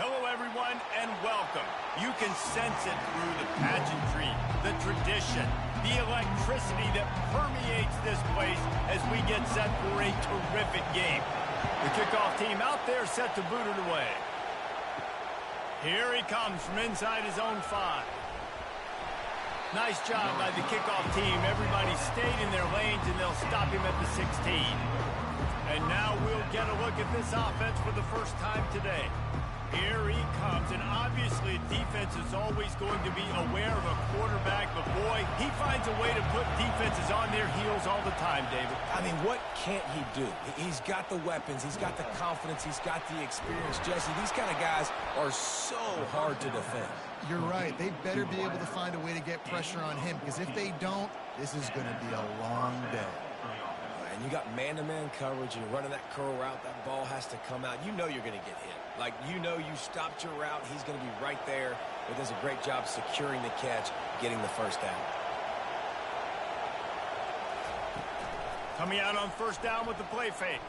Hello, everyone, and welcome. You can sense it through the pageantry, the tradition, the electricity that permeates this place as we get set for a terrific game. The kickoff team out there set to boot it away. Here he comes from inside his own 5. Nice job by the kickoff team. Everybody stayed in their lanes, and they'll stop him at the 16. And now we'll get a look at this offense for the first time today. Here he comes, and obviously defense is always going to be aware of a quarterback, but boy, he finds a way to put defenses on their heels all the time, David. I mean, what can't he do? He's got the weapons, he's got the confidence, he's got the experience. Jesse, these kind of guys are so hard to defend. You're right. They better be able to find a way to get pressure on him, because if they don't, this is going to be a long day. And you got man-to-man coverage, and you're running that curl route, that ball has to come out. You know you're going to get hit. Like, you know you stopped your route, he's going to be right there, but does a great job securing the catch, getting the first down. Coming out on first down with the play fake.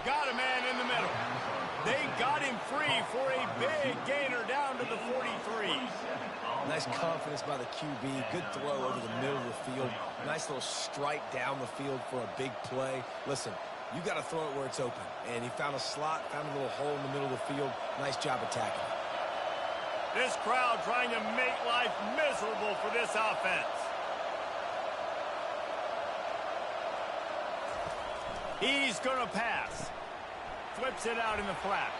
Got a man in the middle. They got him free for a big gainer down to the 43. Nice confidence by the QB. Good throw over the middle of the field. Nice little strike down the field for a big play. Listen, you got to throw it where it's open. And he found a slot, found a little hole in the middle of the field. Nice job attacking. This crowd trying to make life miserable for this offense. He's going to pass. Flips it out in the flat.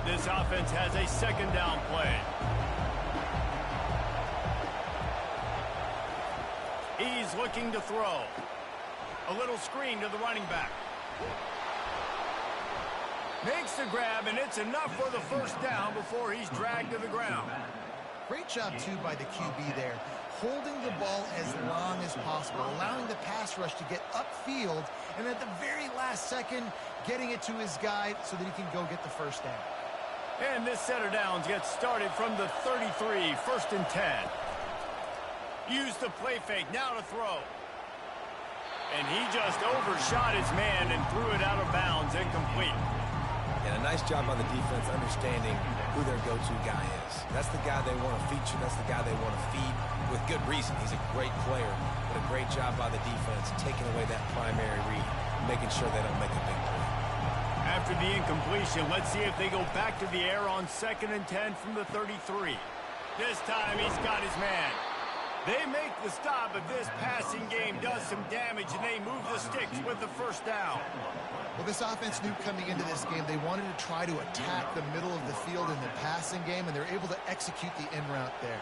This offense has a second down play. He's looking to throw. A little screen to the running back. Makes the grab, and it's enough for the first down before he's dragged to the ground. Great job, too, by the QB there. Holding the ball as long as possible, allowing the pass rush to get upfield, and at the very last second, getting it to his guy so that he can go get the first down. And this set of downs gets started from the 33, 1st and 10. Use the play fake, now to throw. And he just overshot his man and threw it out of bounds, incomplete. And a nice job by the defense understanding who their go-to guy is. That's the guy they want to feature. That's the guy they want to feed with good reason. He's a great player, but a great job by the defense taking away that primary read, making sure they don't make a big play. After the incompletion, let's see if they go back to the air on 2nd and 10 from the 33. This time he's got his man. They make the stop, but this passing game does some damage, and they move the sticks with the first down. Well, this offense knew coming into this game they wanted to try to attack the middle of the field in the passing game, and they're able to execute the in route there.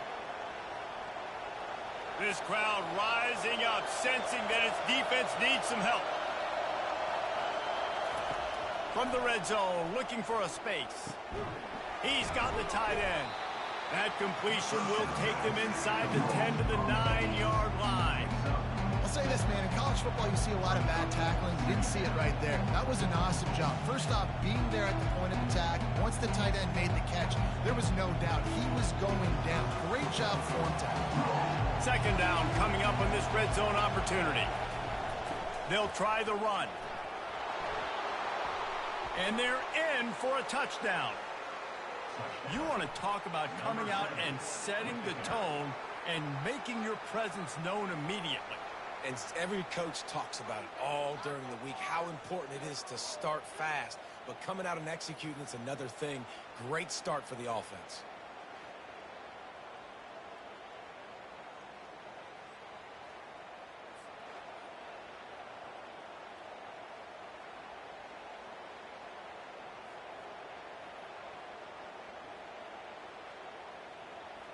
This crowd rising up, sensing that its defense needs some help. From the red zone, looking for a space. He's got the tight end. That completion will take them inside the 10 to the 9-yard line. I'll say this, man. In college football, you see a lot of bad tackling. You didn't see it right there. That was an awesome job. First off, being there at the point of attack. Once the tight end made the catch, there was no doubt he was going down. Great job for him to. Second down coming up on this red zone opportunity. They'll try the run. And they're in for a touchdown. You want to talk about coming out and setting the tone and making your presence known immediately. And every coach talks about it all during the week, how important it is to start fast. But coming out and executing is another thing. Great start for the offense.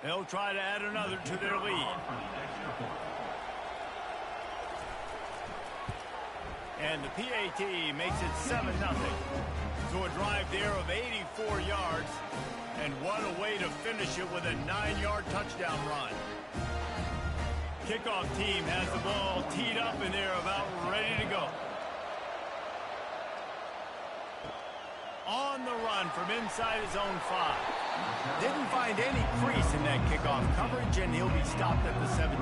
They'll try to add another to their lead. And the PAT makes it 7-0. So a drive there of 84 yards. And what a way to finish it with a 9-yard touchdown run. Kickoff team has the ball teed up and they're about ready to go. On the run from inside his own 5. Didn't find any crease in that kickoff coverage, and he'll be stopped at the 17.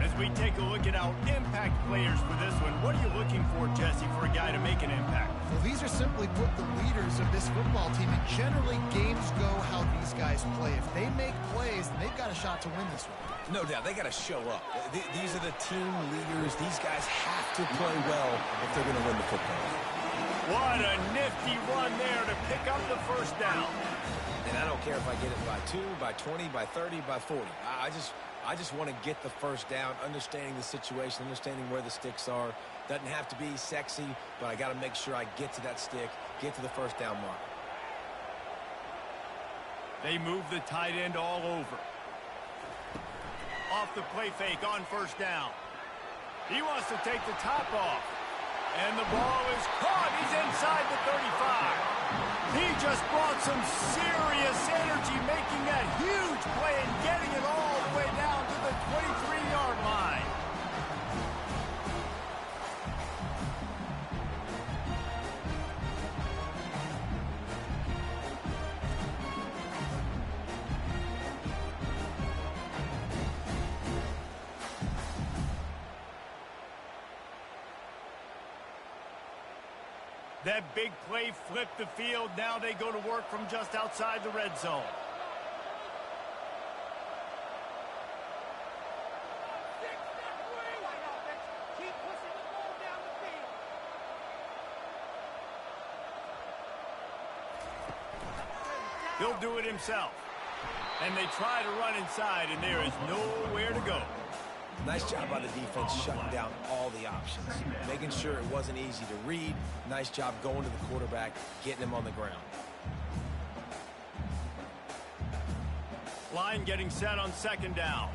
As we take a look at our impact players for this one, what are you looking for, Jesse, for a guy to make an impact? Well, these are simply put the leaders of this football team, and generally games go how these guys play. If they make plays, then they've got a shot to win this one. No doubt, they got to show up. These are the team leaders. These guys have to play well if they're going to win the football. What a nifty run there to pick up the first down. And I don't care if I get it by 2, by 20, by 30, by 40. I just want to get the first down, understanding the situation, understanding where the sticks are. Doesn't have to be sexy, but I got to make sure I get to that stick, get to the first down mark. They move the tight end all over. Off the play fake on first down. He wants to take the top off. And the ball is caught. He's inside the 35. He just brought some serious energy, making that huge play and getting it all the way down to the 23-yard line. That big play flipped the field. Now they go to work from just outside the red zone. He'll do it himself. And they try to run inside, and there is nowhere to go. Nice job by the defense shutting down all the options, making sure it wasn't easy to read. Nice job going to the quarterback, getting him on the ground. Line getting set on second down.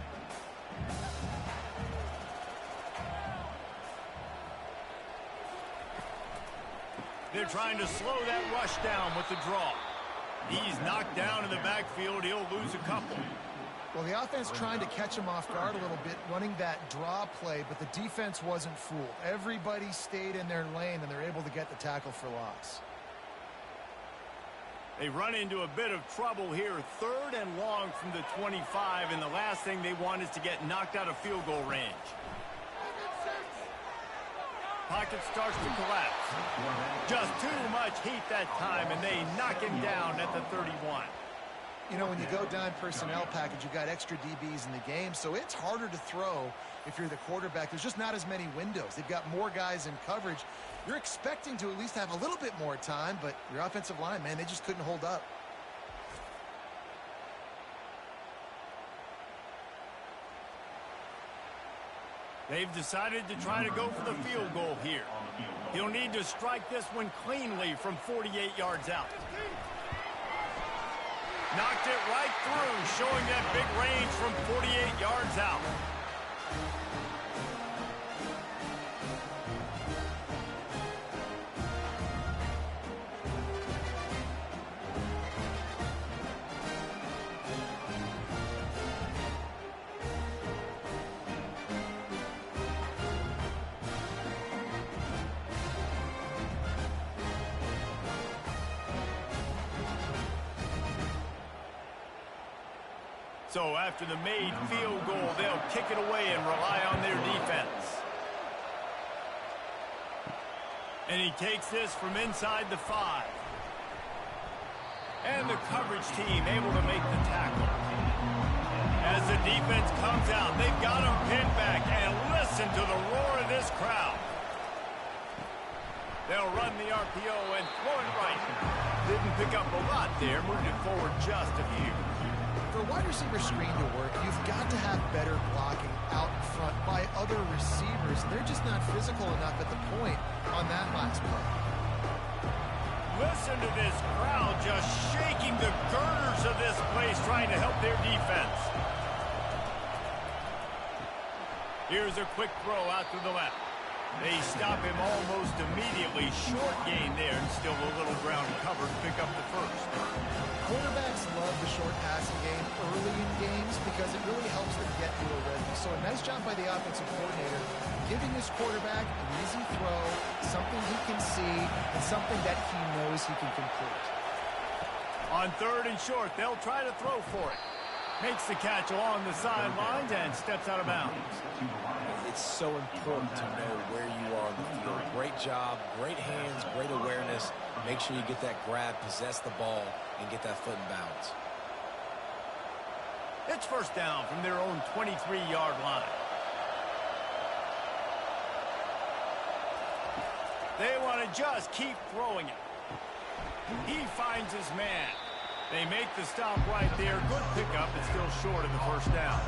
They're trying to slow that rush down with the draw. He's knocked down in the backfield. He'll lose a couple. Well, the offense trying to catch him off guard a little bit, running that draw play, but the defense wasn't fooled. Everybody stayed in their lane, and they're able to get the tackle for loss. They run into a bit of trouble here, 3rd and long from the 25, and the last thing they want is to get knocked out of field goal range. Pocket starts to collapse. Just too much heat that time, and they knock him down at the 31. You know, when you go dime personnel package, you've got extra DBs in the game, so it's harder to throw if you're the quarterback. There's just not as many windows. They've got more guys in coverage. You're expecting to at least have a little bit more time, but your offensive line, man, they just couldn't hold up. They've decided to try to go for the field goal here. He'll need to strike this one cleanly from 48 yards out. Knocked it right through, showing that big range from 48 yards out. So after the made field goal, they'll kick it away and rely on their defense. And he takes this from inside the 5. And the coverage team able to make the tackle. As the defense comes out, they've got him pinned back, and listen to the roar of this crowd. They'll run the RPO and throw it right. Didn't pick up a lot there, moved it forward just a few. For a wide receiver screen to work, you've got to have better blocking out in front by other receivers. They're just not physical enough at the point on that last play. Listen to this crowd just shaking the girders of this place, trying to help their defense. Here's a quick throw out to the left. They stop him almost immediately. Short gain there, and still a little ground covered to pick up the first. Quarterbacks love the short passing game early in games because it really helps them get to a rhythm. So a nice job by the offensive coordinator giving his quarterback an easy throw, something he can see, and something that he knows he can complete. On 3rd and short, they'll try to throw for it. Makes the catch along the sidelines and steps out of bounds. It's so important to know where you are on the field. Great job, great hands, great awareness. Make sure you get that grab, possess the ball, and get that foot in bounds. It's first down from their own 23-yard line. They want to just keep throwing it. He finds his man. They make the stop right there. Good pickup, but still short of the first down.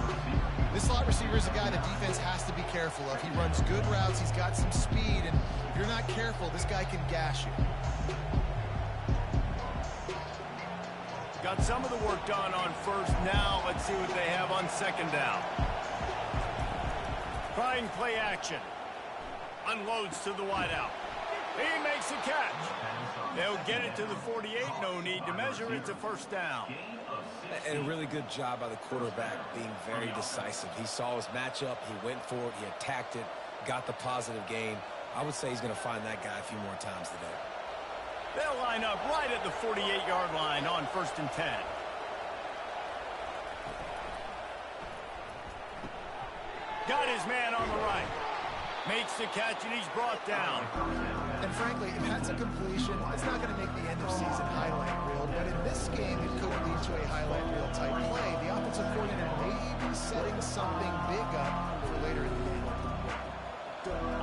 This slot receiver is a guy the defense has to be careful of. He runs good routes. He's got some speed, and if you're not careful, this guy can gash you. Got some of the work done on first. Now let's see what they have on 2nd down. Trying play action. Unloads to the wideout. He makes a catch. They'll get it to the 48. No need to measure. It's a first down. And a really good job by the quarterback being very decisive. He saw his matchup. He went for it. He attacked it. Got the positive gain. I would say he's going to find that guy a few more times today. They'll line up right at the 48-yard line on 1st and 10. Got his man on the right. Makes the catch, and he's brought down. And frankly, if that's a completion, it's not going to make the end-of-season highlight reel. But in this game, it could lead to a highlight reel type play. The offensive coordinator may be setting something big up for later in the game.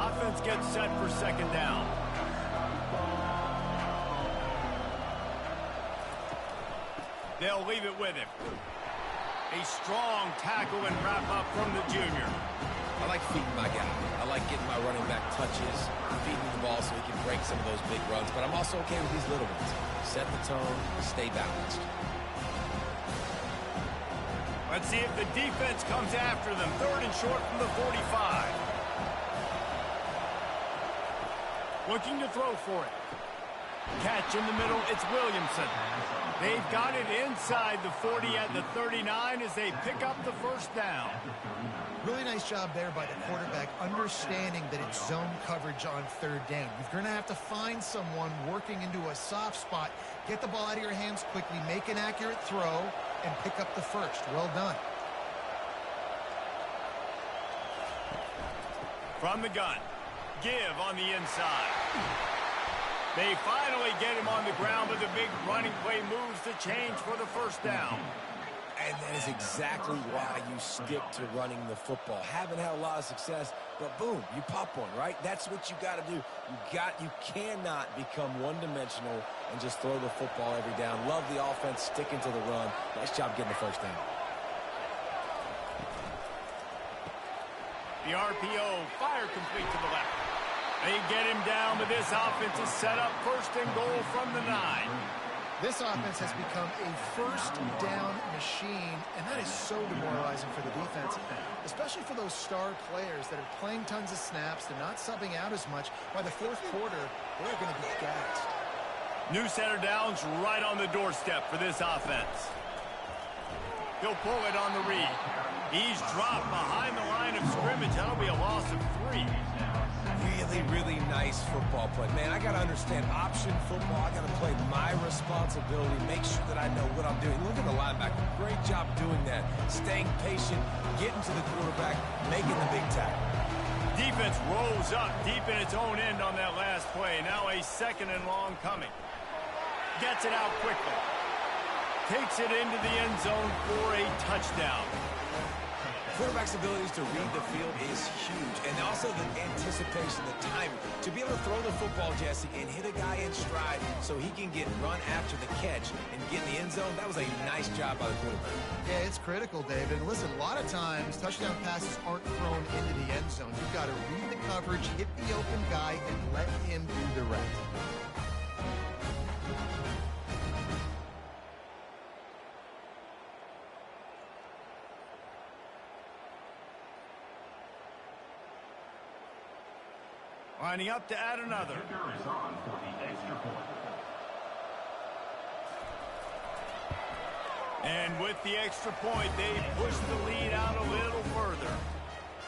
Offense gets set for 2nd down. They'll leave it with him. A strong tackle and wrap up from the junior. I like feeding my guy. I like getting my running back touches, feeding the ball so he can break some of those big runs. But I'm also okay with these little ones. Set the tone, stay balanced. Let's see if the defense comes after them. 3rd and short from the 45. Looking to throw for it. Catch in the middle, it's Williamson. They've got it inside the 40 at the 39 as they pick up the first down. Really nice job there by the quarterback, understanding that it's zone coverage on 3rd down. You're going to have to find someone working into a soft spot, get the ball out of your hands quickly, make an accurate throw, and pick up the first. Well done. From the gun, give on the inside. They finally get him on the ground, but the big running play moves the change for the first down. And that is exactly why you stick to running the football. Haven't had a lot of success, but boom, you pop one, right? That's what you got to do. You cannot become one-dimensional and just throw the football every down. Love the offense, sticking to the run. Nice job getting the first down. The RPO, fire complete to the left. They get him down, but this offense is set up 1st and goal from the 9. This offense has become a first down machine, and that is so demoralizing for the defense, especially for those star players that are playing tons of snaps. They're not subbing out as much. By the 4th quarter, they're going to be gassed. New center downs right on the doorstep for this offense. He'll pull it on the read. He's dropped behind the line of scrimmage. That'll be a loss of 3. Really, really nice football play. Man, I got to understand option football. I got to play my responsibility, make sure that I know what I'm doing. Look at the linebacker. Great job doing that. Staying patient, getting to the quarterback, making the big tackle. Defense rolls up deep in its own end on that last play. Now a 2nd and long coming. Gets it out quickly. Takes it into the end zone for a touchdown. Quarterback's abilities to read the field is huge, and also the anticipation, the timing. To be able to throw the football, Jesse, and hit a guy in stride so he can get run after the catch and get in the end zone, that was a nice job by the quarterback. Yeah, it's critical, David. Listen, a lot of times touchdown passes aren't thrown into the end zone. You've got to read the coverage, hit the open guy, and let him do the rest. Lining up to add another. And with the extra point, they push the lead out a little further.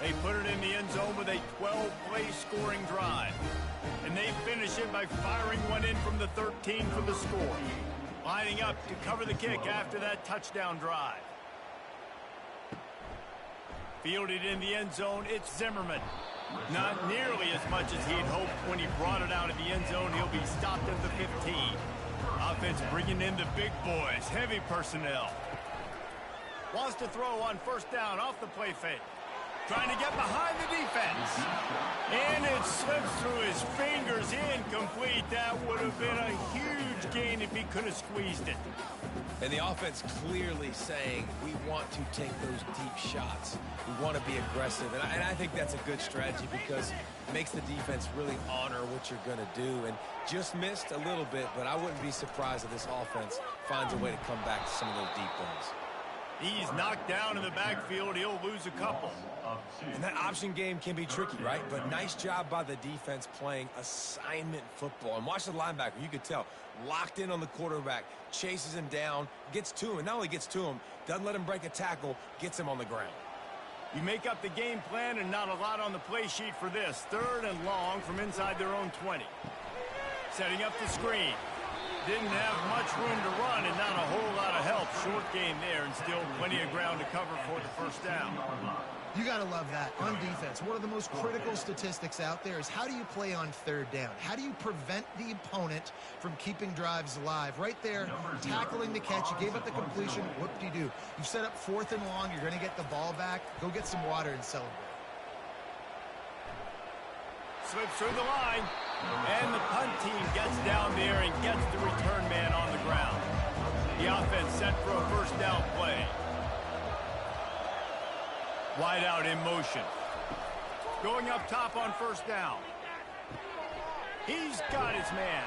They put it in the end zone with a 12-play scoring drive. And they finish it by firing one in from the 13 for the score. Lining up to cover the kick after that touchdown drive. Fielded in the end zone, it's Zimmerman. Not nearly as much as he'd hoped when he brought it out of the end zone. He'll be stopped at the 15. Offense bringing in the big boys, heavy personnel. Wants to throw on first down off the play fake. Trying to get behind the defense. And it slips through his fingers, incomplete. That would have been a huge gain if he could have squeezed it. And the offense clearly saying, we want to take those deep shots. We want to be aggressive. And I think that's a good strategy because it makes the defense really honor what you're going to do. And just missed a little bit, but I wouldn't be surprised if this offense finds a way to come back to some of those deep ones. He's knocked down in the backfield. He'll lose a couple. And that option game can be tricky, right? But nice job by the defense playing assignment football. And watch the linebacker. You could tell. Locked in on the quarterback. Chases him down. Gets to him. And not only gets to him, doesn't let him break a tackle. Gets him on the ground. You make up the game plan and not a lot on the play sheet for this. 3rd and long from inside their own 20. Setting up the screen. Didn't have much room to run and not a whole lot of help. Short game there and still plenty of ground to cover for the first down. You got to love that. On defense, one of the most critical statistics out there is how do you play on 3rd down? How do you prevent the opponent from keeping drives alive? Right there, tackling the catch. You gave up the completion. Whoop-de-doo. You've set up 4th and long. You're going to get the ball back. Go get some water and celebrate. Slips through the line. And the punt team gets down there and gets the return man on the ground. The offense set for a first down play. Wide out in motion. Going up top on first down. He's got his man.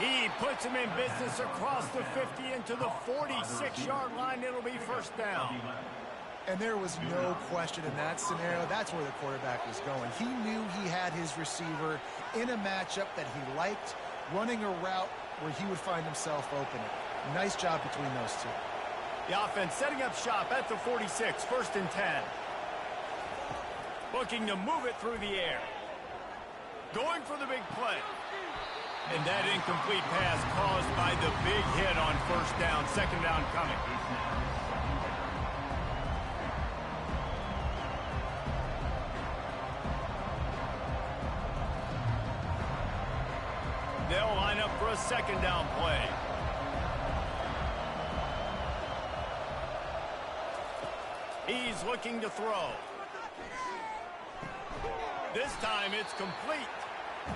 He puts him in business across the 50 into the 46-yard line. It'll be first down. And there was no question in that scenario. That's where the quarterback was going. He knew he had his receiver in a matchup that he liked, running a route where he would find himself opening. Nice job between those two. The offense setting up shop at the 46, 1st and 10. Looking to move it through the air. Going for the big play. And that incomplete pass caused by the big hit on first down. 2nd down coming. They'll line up for a 2nd down play. He's looking to throw. This time it's complete.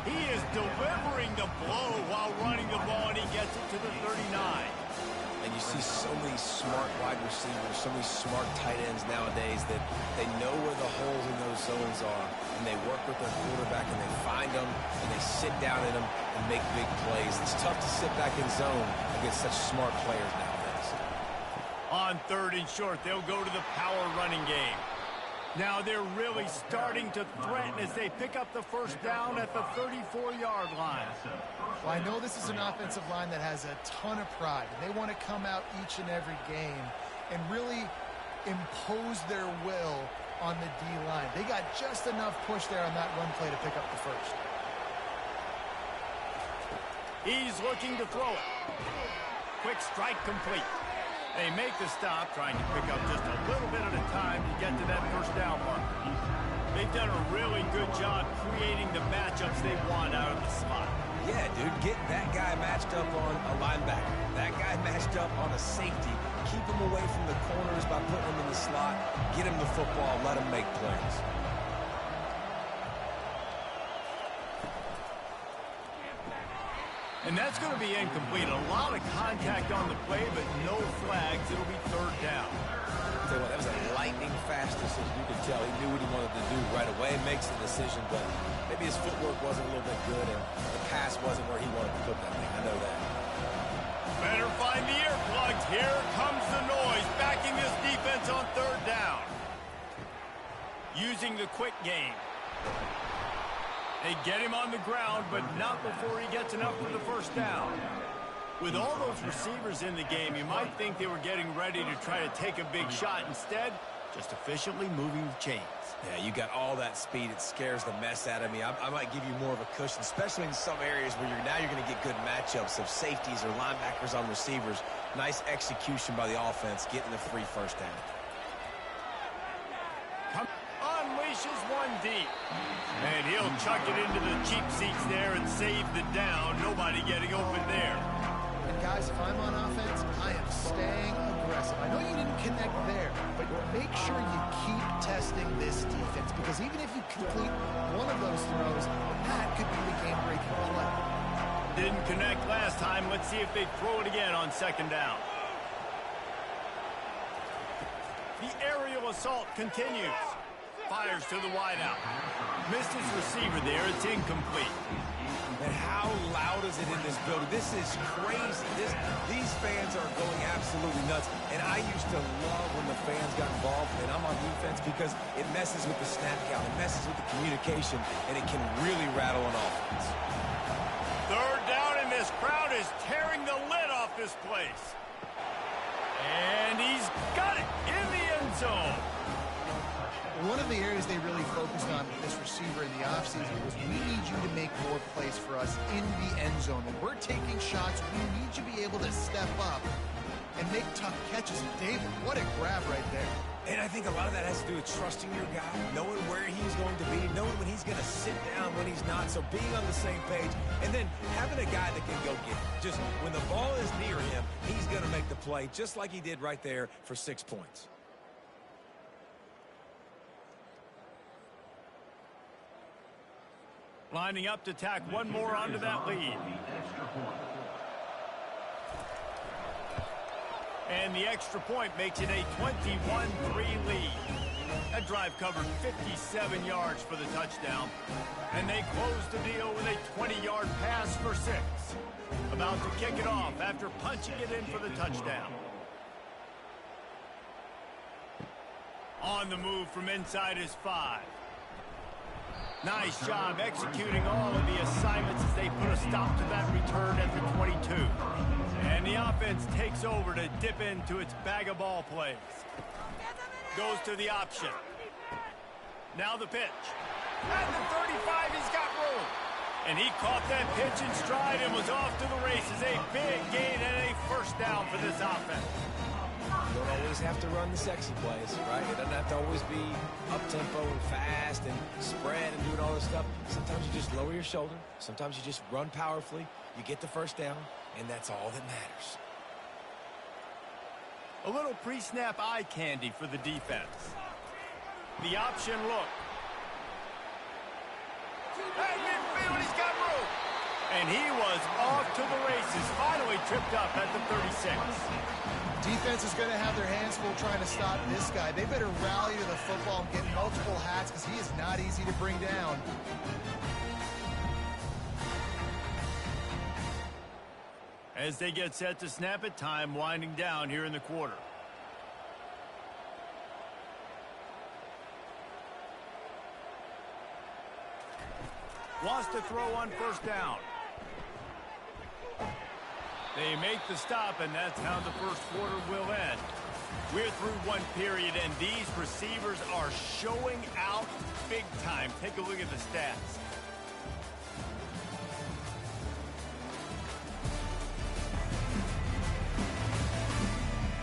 He is delivering the blow while running the ball, and he gets it to the 39. And you see so many smart wide receivers, so many smart tight ends nowadays that they know where the holes in those zones are, and they work with their quarterback, and they find them, and they sit down in them and make big plays. It's tough to sit back in zone against such smart players nowadays. On 3rd and short, they'll go to the power running game. Now they're really starting to threaten as they pick up the first down at the 34-yard line. Well, I know this is an offensive line that has a ton of pride. They want to come out each and every game and really impose their will on the D-line. They got just enough push there on that run play to pick up the first. He's looking to throw it. Quick strike complete. They make the stop, trying to pick up just a little bit at a time to get to that first down marker. They've done a really good job creating the matchups they want out of the slot. Yeah, dude, get that guy matched up on a linebacker. That guy matched up on a safety. Keep him away from the corners by putting him in the slot. Get him the football, let him make plays. And that's going to be incomplete. A lot of contact on the play, but no flags. It'll be 3rd down. I'll tell you what, that was a lightning-fast decision. You could tell he knew what he wanted to do right away. Makes the decision, but maybe his footwork wasn't a little bit good, and the pass wasn't where he wanted to put that thing. I know that. Better find the earplugs. Here comes the noise. Backing this defense on 3rd down. Using the quick game. They get him on the ground, but not before he gets enough for the first down. With all those receivers in the game, you might think they were getting ready to try to take a big shot. Instead, just efficiently moving the chains. Yeah, you got all that speed. It scares the mess out of me. I might give you more of a cushion, especially in some areas where you're going to get good matchups of safeties or linebackers on receivers. Nice execution by the offense, getting the 3 first down. Unleashes one deep. And he'll chuck it into the cheap seats there and save the down. Nobody getting open there. And guys, if I'm on offense, I am staying aggressive. I know you didn't connect there, but make sure you keep testing this defense, because even if you complete one of those throws, that could be the game-breaking play. Didn't connect last time. Let's see if they throw it again on 2nd down. The aerial assault continues. Fires to the wideout. Missed his receiver there. It's incomplete. And how loud is it in this building? This is crazy. These fans are going absolutely nuts. And I used to love when the fans got involved, and I'm on defense, because it messes with the snap count. It messes with the communication, and it can really rattle an offense. 3rd down, and this crowd is tearing the lid off this place. And he's got it in the end zone. One of the areas they really focused on with this receiver in the offseason was, we need you to make more plays for us in the end zone. When we're taking shots, we need you to be able to step up and make tough catches. And David, what a grab right there. And I think a lot of that has to do with trusting your guy, knowing where he's going to be, knowing when he's going to sit down, when he's not. So being on the same page, and then having a guy that can go get it. Just when the ball is near him, he's going to make the play, just like he did right there for 6 points. Lining up to tack one more onto that lead. And the extra point makes it a 21-3 lead. That drive covered 57 yards for the touchdown. And they closed the deal with a 20-yard pass for 6. About to kick it off after punching it in for the touchdown. On the move from inside his 5. Nice job executing all of the assignments as they put a stop to that return at the 22. And the offense takes over to dip into its bag of ball plays. Goes to the option. Now the pitch. At the 35, he's got room. And he caught that pitch in stride and was off to the races. A big gain and a 1st down for this offense. You don't always have to run the sexy plays, right? It doesn't have to always be up-tempo and fast and spread and doing all this stuff. Sometimes you just lower your shoulder. Sometimes you just run powerfully. You get the 1st down, and that's all that matters. A little pre-snap eye candy for the defense. The option look. At midfield, he's got room. And he was off to the races. Finally tripped up at the 36. Defense is going to have their hands full trying to stop this guy. They better rally to the football and get multiple hats, because he is not easy to bring down. As they get set to snap it, time winding down here in the quarter. Wants to throw on 1st down. They make the stop, and that's how the 1st quarter will end. We're through one period, and these receivers are showing out big time. Take a look at the stats.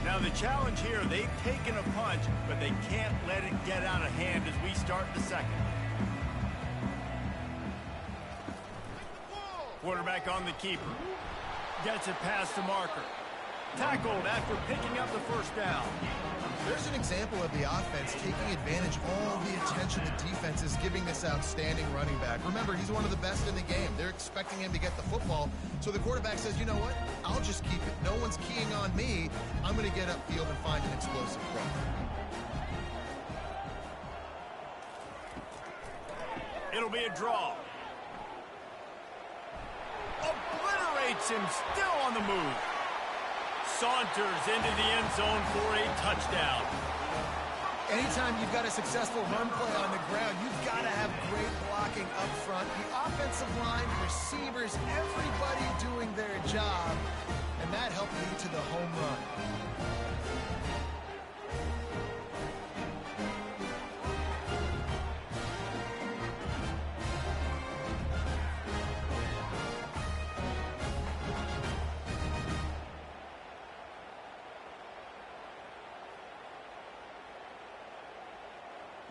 Now the challenge here, they've taken a punch, but they can't let it get out of hand as we start the 2nd. Quarterback on the keeper. Gets it past the marker. Tackled after picking up the 1st down. There's an example of the offense taking advantage of all the attention the defense is giving this outstanding running back. Remember, he's one of the best in the game. They're expecting him to get the football. So the quarterback says, you know what? I'll just keep it. No one's keying on me. I'm going to get upfield and find an explosive play. It'll be a draw. Obliterates him, still on the move. Saunters into the end zone for a touchdown. Anytime you've got a successful run play on the ground, you've got to have great blocking up front. The offensive line, receivers, everybody doing their job, and that helped lead to the home run.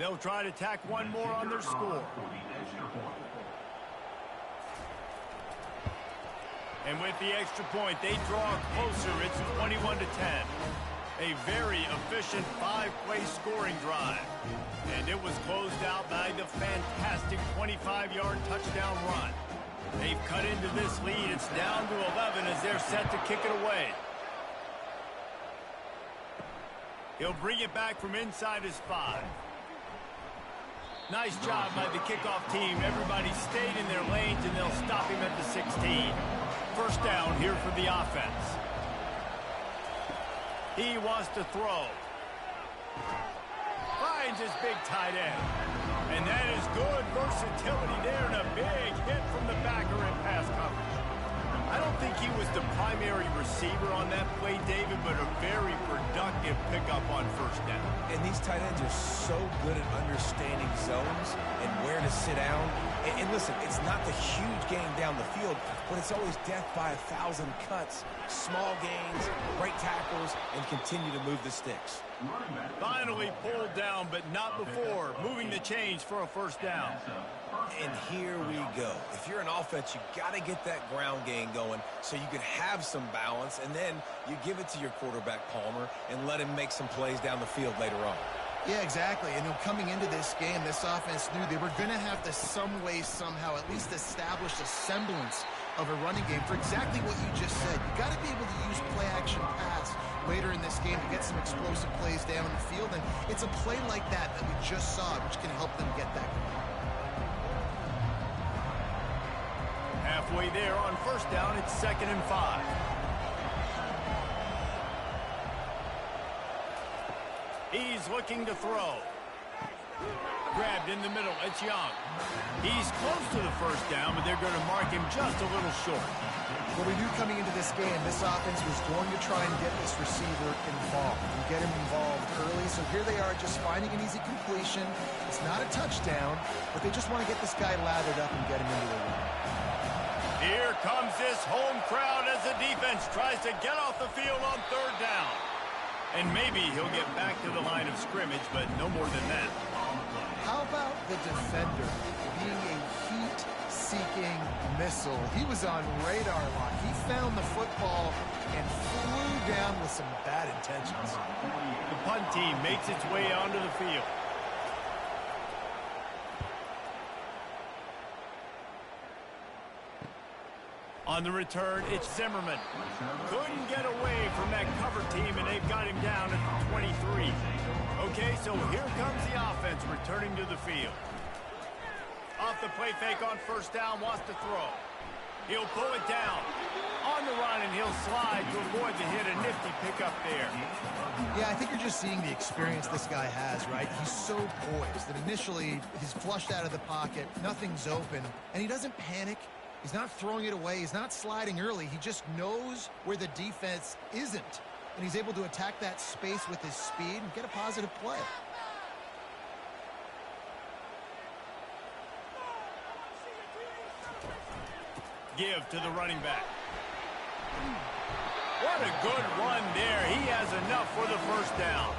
They'll try to tack one more on their score. And with the extra point, they draw closer. It's 21-10. A very efficient 5-play scoring drive. And it was closed out by the fantastic 25-yard touchdown run. They've cut into this lead. It's down to 11 as they're set to kick it away. He'll bring it back from inside his 5. Nice job by the kickoff team. Everybody stayed in their lanes, and they'll stop him at the 16. First down here for the offense. He wants to throw. Finds his big tight end. And that is good versatility there, and a big hit from the backer in pass coverage. I don't think he was the primary receiver on that play, David, but a very productive pickup on first down. And these tight ends are so good at understanding zones and where to sit down. And listen, it's not the huge gain down the field, but it's always death by 1,000 cuts, small gains, break tackles, and continue to move the sticks. Finally pulled down, but not before. Moving the chains for a first down. And here we go. If you're an offense, you got to get that ground game going so you can have some balance, and then you give it to your quarterback, Palmer, and let him make some plays down the field later on. Yeah, exactly. And coming into this game, this offense knew they were going to have to some way, somehow, at least establish a semblance of a running game for exactly what you just said. You got to be able to use play-action pass later in this game to get some explosive plays down the field, and it's a play like that that we just saw, which can help them get that going. Halfway there on first down, it's 2nd and 5. He's looking to throw. Grabbed in the middle, it's Young. He's close to the first down, but they're going to mark him just a little short. Well, we knew coming into this game, this offense was going to try and get this receiver involved and get him involved early. So here they are just finding an easy completion. It's not a touchdown, but they just want to get this guy lathered up and get him into the run. Here comes this home crowd as the defense tries to get off the field on third down. And maybe he'll get back to the line of scrimmage, but no more than that. How about the defender being a heat-seeking missile? He was on radar lock. He found the football and flew down with some bad intentions. The punt team makes its way onto the field. On the return, it's Zimmerman. Couldn't get away from that cover team, and they've got him down at the 23. Okay, so here comes the offense returning to the field. Off the play fake on first down, wants to throw. He'll pull it down. On the run, and he'll slide to avoid the hit. A nifty pickup there. Yeah, I think you're just seeing the experience this guy has, right? He's so poised that initially he's flushed out of the pocket, nothing's open, and he doesn't panic. He's not throwing it away. He's not sliding early. He just knows where the defense isn't. And he's able to attack that space with his speed and get a positive play. Give to the running back. What a good run there. He has enough for the first down.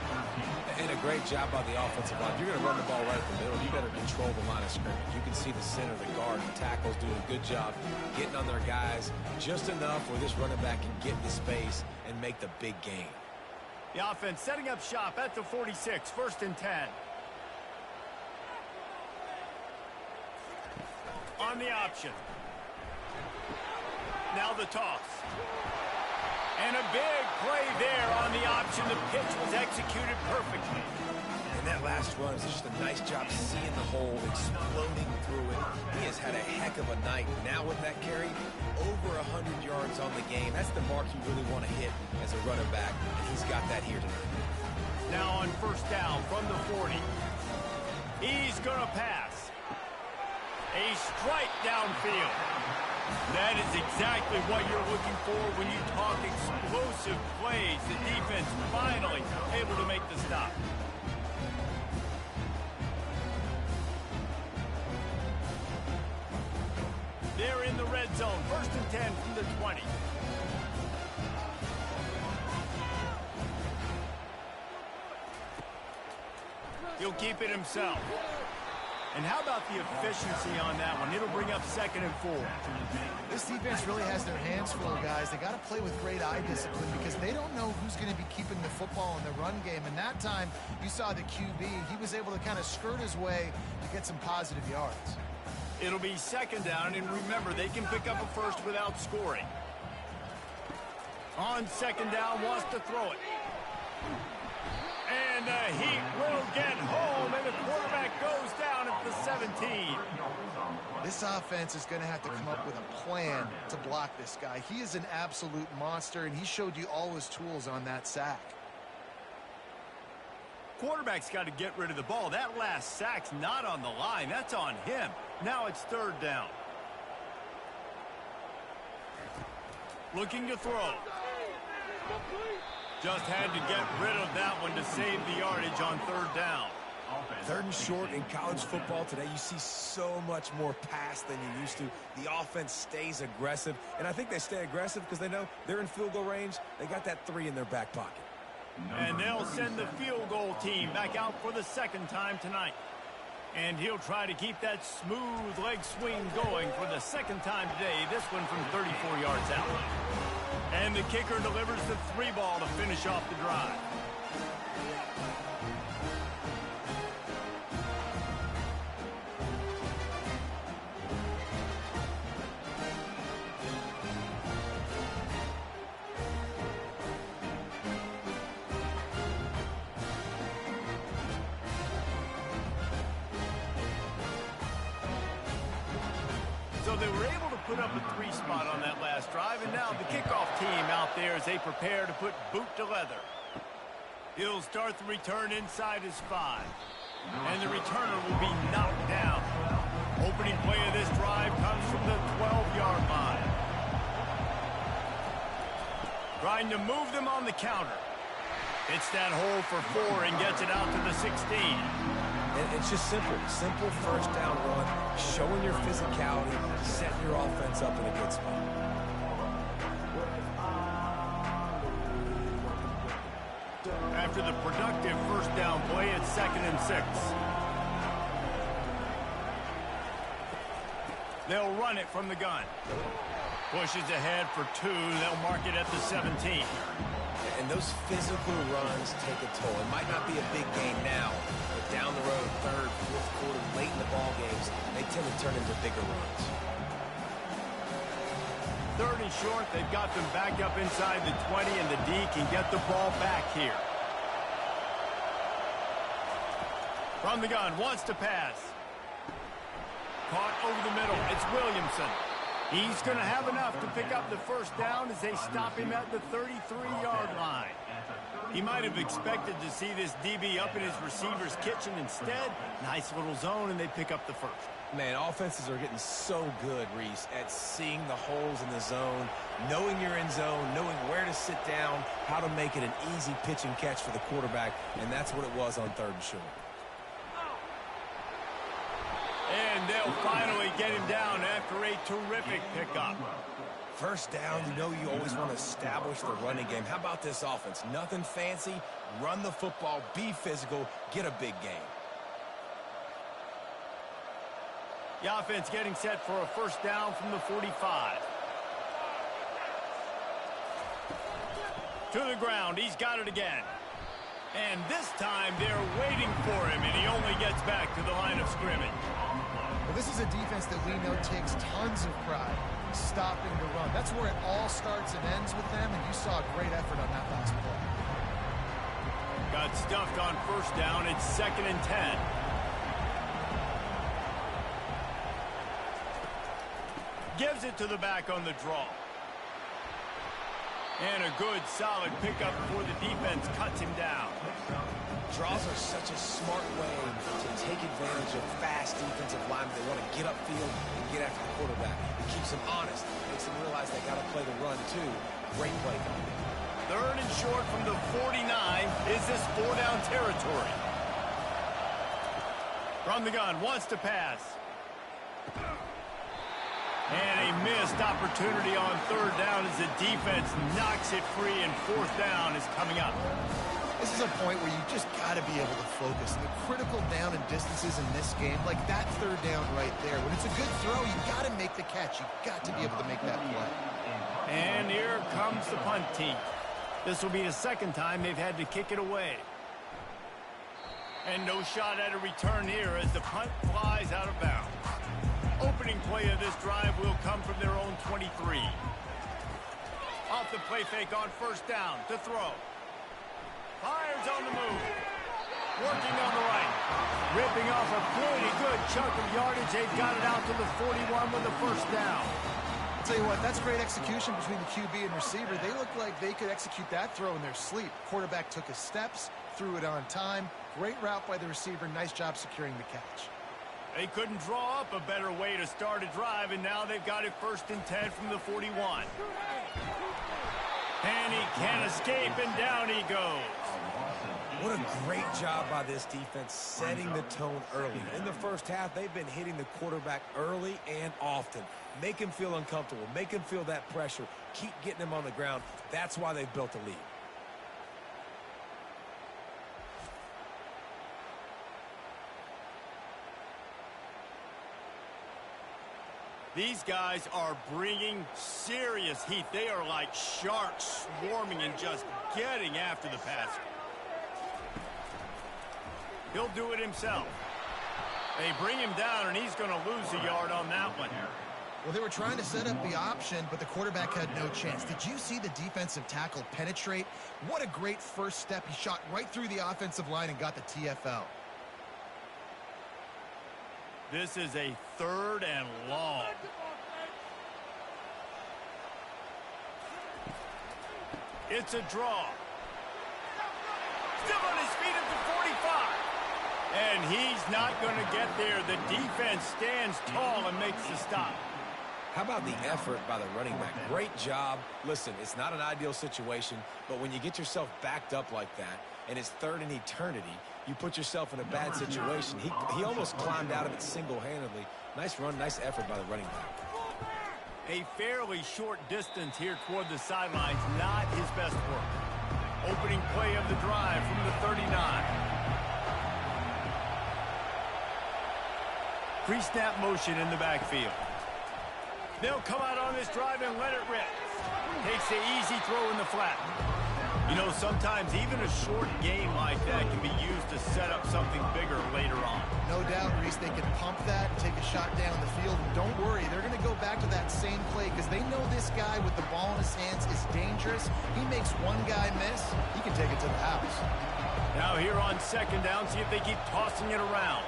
And a great job by the offensive line. If you're going to run the ball right in the middle, you better control the line of scrimmage. You can see the center, the guard, the tackles doing a good job getting on their guys just enough where this running back can get into space and make the big gain. The offense setting up shop at the 46, 1st and 10. On the option. Now the toss. And a big play there on the option. The pitch was executed perfectly. And that last run is just a nice job seeing the hole, exploding through it. He has had a heck of a night. Now with that carry, over 100 yards on the game. That's the mark you really want to hit as a running back, and he's got that here tonight. Now on first down from the 40. He's going to pass. A strike downfield. That is exactly what you're looking for when you talk explosive plays. The defense finally able to make the stop. They're in the red zone. 1st and 10 from the 20. He'll keep it himself. And how about the efficiency on that one? It'll bring up 2nd and 4. This defense really has their hands full, guys. They got to play with great eye discipline because they don't know who's going to be keeping the football in the run game. And that time, you saw the QB. He was able to kind of skirt his way to get some positive yards. It'll be 2nd down, and remember, they can pick up a first without scoring. On 2nd down, wants to throw it. And the Heat will get home, and the quarterback goes down at the 17. This offense is going to have to come up with a plan to block this guy. He is an absolute monster, and he showed you all his tools on that sack. Quarterback's got to get rid of the ball. That last sack's not on the line. That's on him. Now it's 3rd down. Looking to throw. Just had to get rid of that one to save the yardage on 3rd down. 3rd and short in college football today. You see so much more pass than you used to. The offense stays aggressive, and I think they stay aggressive because they know they're in field goal range. They got that 3 in their back pocket. And they'll send the field goal team back out for the 2nd time tonight. And he'll try to keep that smooth leg swing going for the 2nd time today. This one from 34 yards out. And the kicker delivers the 3 ball to finish off the drive. So they were able to put up a 3 spot on that last drive, and now the kickoff team out there as they prepare to put boot to leather. He'll start the return inside his 5. And the returner will be knocked down. Opening play of this drive comes from the 12-yard line. Trying to move them on the counter. Hits that hole for 4 and gets it out to the 16. And it's just simple 1st down run, showing your physicality, setting your offense up in a good spot. After the productive 1st down play, it's 2nd and 6. They'll run it from the gun. Pushes ahead for 2. They'll mark it at the 17. And those physical runs take a toll. It might not be a big game now, but down the road, 3rd, 4th quarter, late in the ball games, they tend to turn into bigger runs. 3rd and short, they've got them back up inside the 20, and the D can get the ball back here. From the gun, wants to pass. Caught over the middle. It's Williamson. He's going to have enough to pick up the 1st down as they stop him at the 33-yard line. He might have expected to see this DB up in his receiver's kitchen. Instead, nice little zone, and they pick up the 1st. Man, offenses are getting so good, Reese, at seeing the holes in the zone, knowing you're in zone, knowing where to sit down, how to make it an easy pitch and catch for the quarterback, and that's what it was on 3rd and short. And they'll finally get him down after a terrific pickup. 1st down, you know you always want to establish the running game. How about this offense? Nothing fancy. Run the football, be physical, get a big game. The offense getting set for a 1st down from the 45. To the ground, he's got it again. And this time they're waiting for him, and he only gets back to the line of scrimmage. Well, this is a defense that we know takes tons of pride stopping the run. That's where it all starts and ends with them, and you saw a great effort on that last play. Got stuffed on 1st down. It's 2nd and 10. Gives it to the back on the draw. And a good, solid pickup before the defense cuts him down. Draws are such a smart way to take advantage of fast defensive linemen. They want to get upfield and get after the quarterback. It keeps them honest. Makes them realize they got to play the run, too. Great play call. 3rd and short from the 49. Is this 4-down territory? From the gun, wants to pass. And a missed opportunity on 3rd down as the defense knocks it free, and 4th down is coming up. This is a point where you just got to be able to focus. And the critical down and distances in this game, like that third down right there. When it's a good throw, you got to make the catch. You got to be able to make that play. And here comes the punt team. This will be the second time they've had to kick it away. And no shot at a return here as the punt flies out of bounds. Opening play of this drive will come from their own 23. Off the play fake on first down to throw. Fires on the move. Working on the right. Ripping off a pretty good chunk of yardage. They've got it out to the 41 with the first down. I'll tell you what, that's great execution between the QB and receiver. They look like they could execute that throw in their sleep. Quarterback took his steps, threw it on time. Great route by the receiver. Nice job securing the catch. They couldn't draw up a better way to start a drive, and now they've got it 1st and 10 from the 41. And he can't escape, and down he goes. What a great job by this defense setting the tone early. In the first half, they've been hitting the quarterback early and often. Make him feel uncomfortable. Make him feel that pressure. Keep getting him on the ground. That's why they've built a lead. These guys are bringing serious heat. They are like sharks swarming and just getting after the passer. He'll do it himself. They bring him down, and he's going to lose a yard on that one. Well, they were trying to set up the option, but the quarterback had no chance. Did you see the defensive tackle penetrate? What a great first step. He shot right through the offensive line and got the TFL. This is a 3rd and long. It's a draw. Still on his feet at the 45. And he's not going to get there. The defense stands tall and makes the stop. How about the effort by the running back? Great job. Listen, it's not an ideal situation, but when you get yourself backed up like that, and it's 3rd and eternity, you put yourself in a bad situation. He almost climbed out of it single-handedly. Nice run, nice effort by the running back. A fairly short distance here toward the sidelines, not his best work. Opening play of the drive from the 39. Pre-snap motion in the backfield. They'll come out on this drive and let it rip. Takes the easy throw in the flat. You know, sometimes even a short game like that can be used to set up something bigger later on. No doubt, Reese, they can pump that and take a shot down the field. And don't worry, they're going to go back to that same play because they know this guy with the ball in his hands is dangerous. He makes one guy miss, he can take it to the house. Now here on 2nd down, see if they keep tossing it around.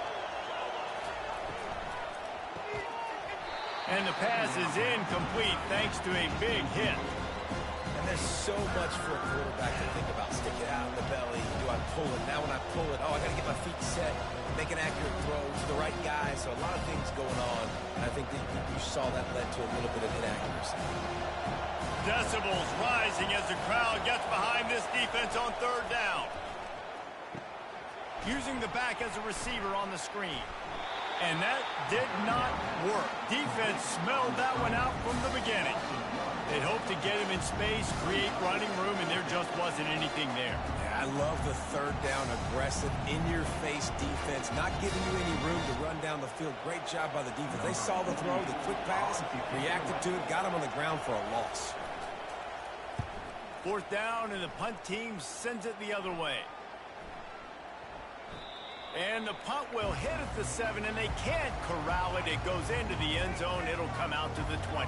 And the pass is incomplete thanks to a big hit. And there's so much for a quarterback to think about. Stick it out in the belly. Do I pull it? Now when I pull it, I got to get my feet set, make an accurate throw to the right guy. So a lot of things going on. And I think that you saw that led to a little bit of inaccuracy. Decibels rising as the crowd gets behind this defense on 3rd down. Using the back as a receiver on the screen. And that did not work. Defense smelled that one out from the beginning. They hoped to get him in space, create running room, and there just wasn't anything there. Yeah, I love the 3rd down, aggressive, in-your-face defense, not giving you any room to run down the field. Great job by the defense. They saw the throw, the quick pass, reacted to it, got him on the ground for a loss. 4th down, and the punt team sends it the other way. And the punt will hit at the 7, and they can't corral it. It goes into the end zone. It'll come out to the 20.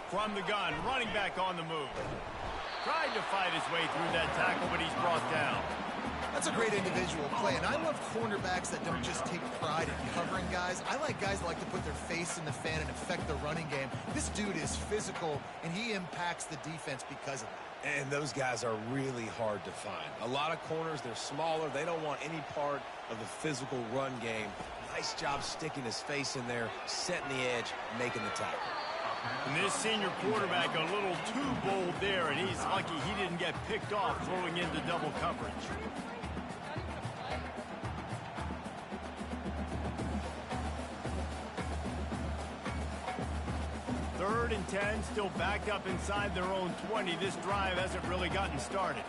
From the gun, running back on the move. Tried to fight his way through that tackle, but he's brought down. That's a great individual play, and I love cornerbacks that don't just take pride in covering guys. I like guys that like to put their face in the fan and affect the running game. This dude is physical, and he impacts the defense because of that. And those guys are really hard to find. A lot of corners, they're smaller. They don't want any part of the physical run game. Nice job sticking his face in there, setting the edge, making the tackle. And this senior quarterback a little too bold there, and he's lucky he didn't get picked off throwing into double coverage. 3rd and 10, still backed up inside their own 20. This drive hasn't really gotten started.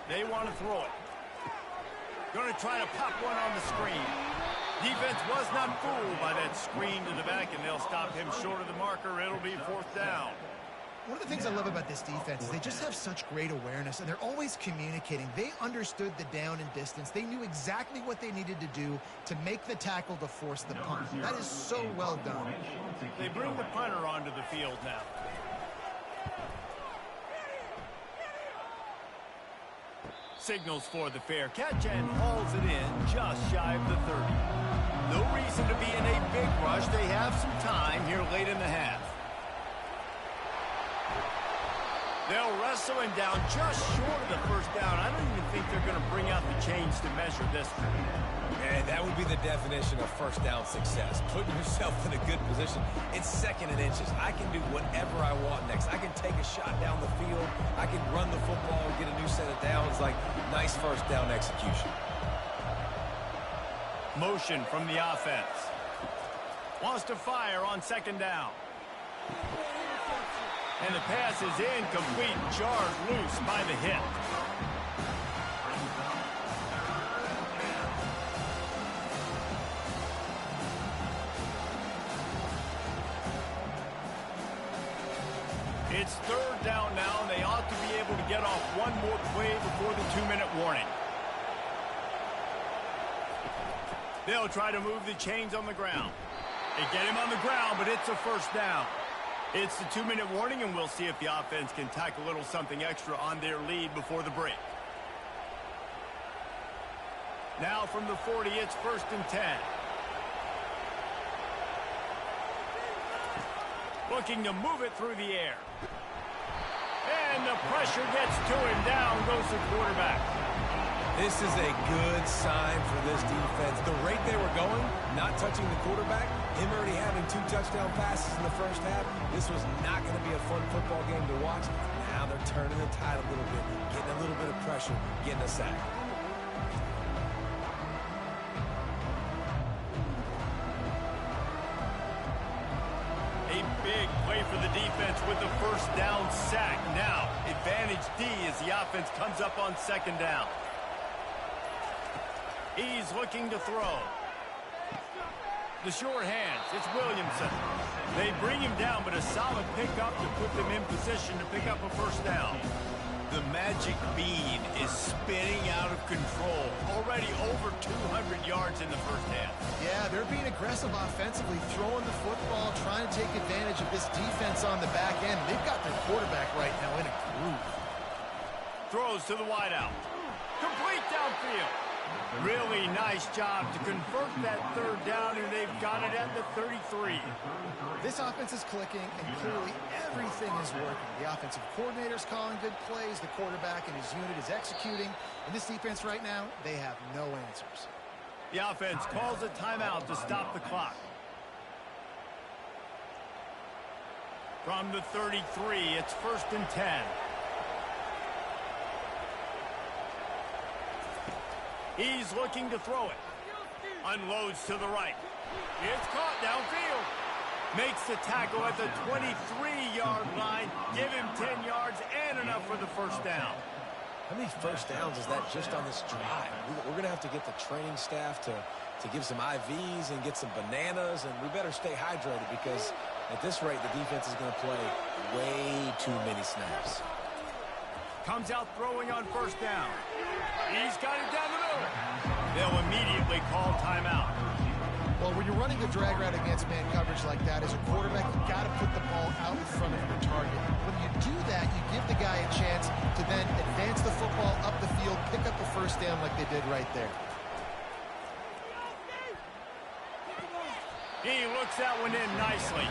They want to throw it. Going to try to pop one on the screen. Defense was not fooled by that screen to the back, and they'll stop him short of the marker. It'll be 4th down. One of the things I love about this defense is they just have such great awareness, and they're always communicating. They understood the down and distance. They knew exactly what they needed to do to make the tackle to force the punt. That is so well done. They bring the punter onto the field now. Signals for the fair catch and hauls it in just shy of the 30. No reason to be in a big rush. They have some time here late in the half. They'll wrestle him down just short of the 1st down. I don't even think they're going to bring out the chains to measure this one. And that would be the definition of 1st down success. Putting yourself in a good position. It's 2nd and inches. I can do whatever I want next. I can take a shot down the field. I can run the football and get a new set of downs. Like, nice 1st down execution. Motion from the offense. Wants to fire on 2nd down. And the pass is incomplete, jarred loose by the hit. It's 3rd down now, and they ought to be able to get off one more play before the 2-minute warning. They'll try to move the chains on the ground. They get him on the ground, but it's a 1st down. It's the 2-minute warning, and we'll see if the offense can tack a little something extra on their lead before the break. Now from the 40, it's 1st and 10. Looking to move it through the air. And the pressure gets to him. Down goes the quarterback. This is a good sign for this defense. The rate they were going, not touching the quarterback, him already having 2 touchdown passes in the 1st half, this was not going to be a fun football game to watch. Now they're turning the tide a little bit, getting a little bit of pressure, getting a sack. A big play for the defense with the 1st down sack. Now, advantage D as the offense comes up on 2nd down. He's looking to throw. The short hands, it's Williamson. They bring him down, but a solid pickup to put them in position to pick up a 1st down. The magic bean is spinning out of control. Already over 200 yards in the 1st half. Yeah, they're being aggressive offensively, throwing the football, trying to take advantage of this defense on the back end. They've got their quarterback right now in a groove. Throws to the wideout. Complete downfield. Really nice job to convert that 3rd down, and they've got it at the 33. This offense is clicking, and clearly everything is working. The offensive coordinator's calling good plays, the quarterback and his unit is executing, and this defense right now, they have no answers. The offense calls a timeout to stop the clock. From the 33, it's 1st and 10. He's looking to throw it. Unloads to the right. It's caught downfield. Makes the tackle at the 23-yard line. Give him 10 yards and enough for the 1st down. How many 1st downs is that just on this drive? We're going to have to get the training staff to give some IVs and get some bananas, and we better stay hydrated because at this rate, the defense is going to play way too many snaps. Comes out throwing on 1st down. He's got it down the middle. They'll immediately call timeout. Well, when you're running the drag route against man coverage like that, as a quarterback, you got to put the ball out in front of your target. When you do that, you give the guy a chance to then advance the football up the field, pick up the 1st down like they did right there. He looks that one in nicely,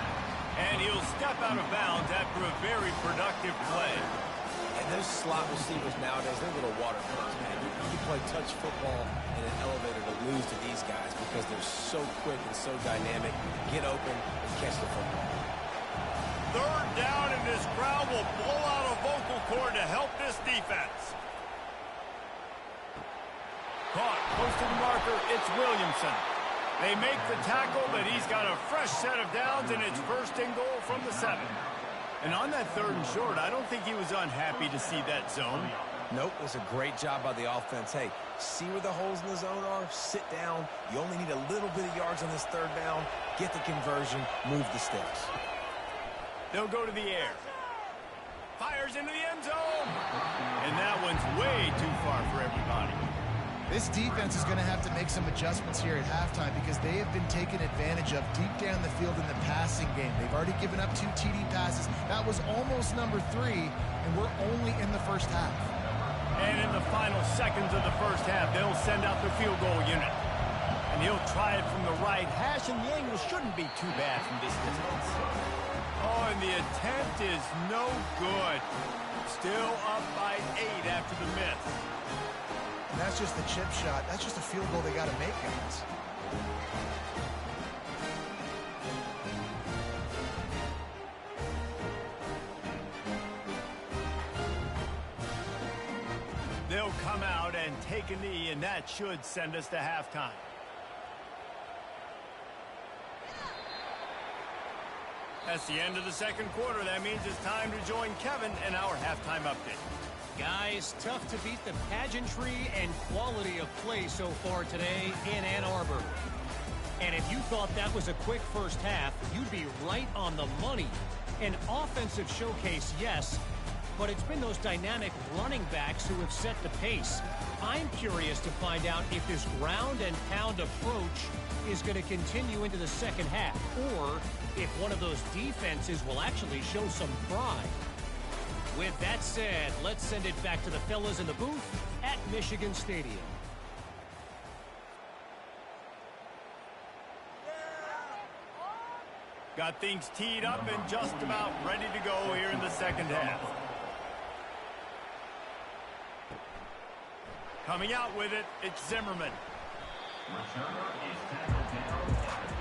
and he'll step out of bounds after a very productive play. And those slot receivers nowadays, they're little water pros, man. You play touch football in an elevator to lose to these guys because they're so quick and so dynamic. Get open and catch the football. 3rd down, and this crowd will blow out a vocal cord to help this defense. Caught, close to the marker, it's Williamson. They make the tackle, but he's got a fresh set of downs, and it's first and goal from the 7. And on that 3rd and short, I don't think he was unhappy to see that zone. Nope, it was a great job by the offense. Hey, see where the holes in the zone are? Sit down. You only need a little bit of yards on this 3rd down. Get the conversion. Move the sticks. They'll go to the air. Fires into the end zone. And that one's way too far for everybody. This defense is going to have to make some adjustments here at halftime because they have been taken advantage of deep down the field in the passing game. They've already given up 2 TD passes. That was almost number 3, and we're only in the first half. And in the final seconds of the first half, they'll send out the field goal unit. And he'll try it from the right hash, and the angle shouldn't be too bad from this distance. Oh, and the attempt is no good. Still up by 8 after the miss. And that's just the chip shot. That's just a field goal they got to make, guys. They'll come out and take a knee, and that should send us to halftime. That's the end of the 2nd quarter. That means it's time to join Kevin in our halftime update. Guys, tough to beat the pageantry and quality of play so far today in Ann Arbor. And if you thought that was a quick first half, you'd be right on the money. An offensive showcase, yes, but it's been those dynamic running backs who have set the pace. I'm curious to find out if this ground and pound approach is going to continue into the 2nd half, or if one of those defenses will actually show some pride. With that said, let's send it back to the fellas in the booth at Michigan Stadium. Got things teed up and just about ready to go here in the 2nd half. Coming out with it, it's Zimmerman.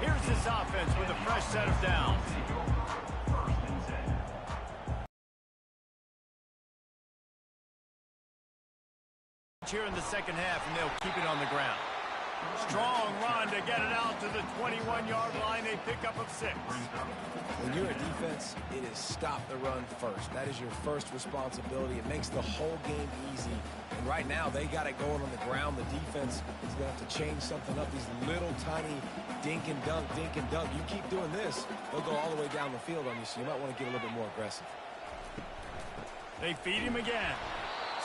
Here's this offense with a fresh set of downs. Here in the 2nd half, and they'll keep it on the ground. Strong run to get it out to the 21-yard line. They pick up of 6. When you're a defense, it is stop the run first. That is your first responsibility. It makes the whole game easy. And right now, they got it going on the ground. The defense is going to have to change something up. These little tiny dink and dunk, dink and dunk. You keep doing this, they'll go all the way down the field on you, so you might want to get a little bit more aggressive. They feed him again.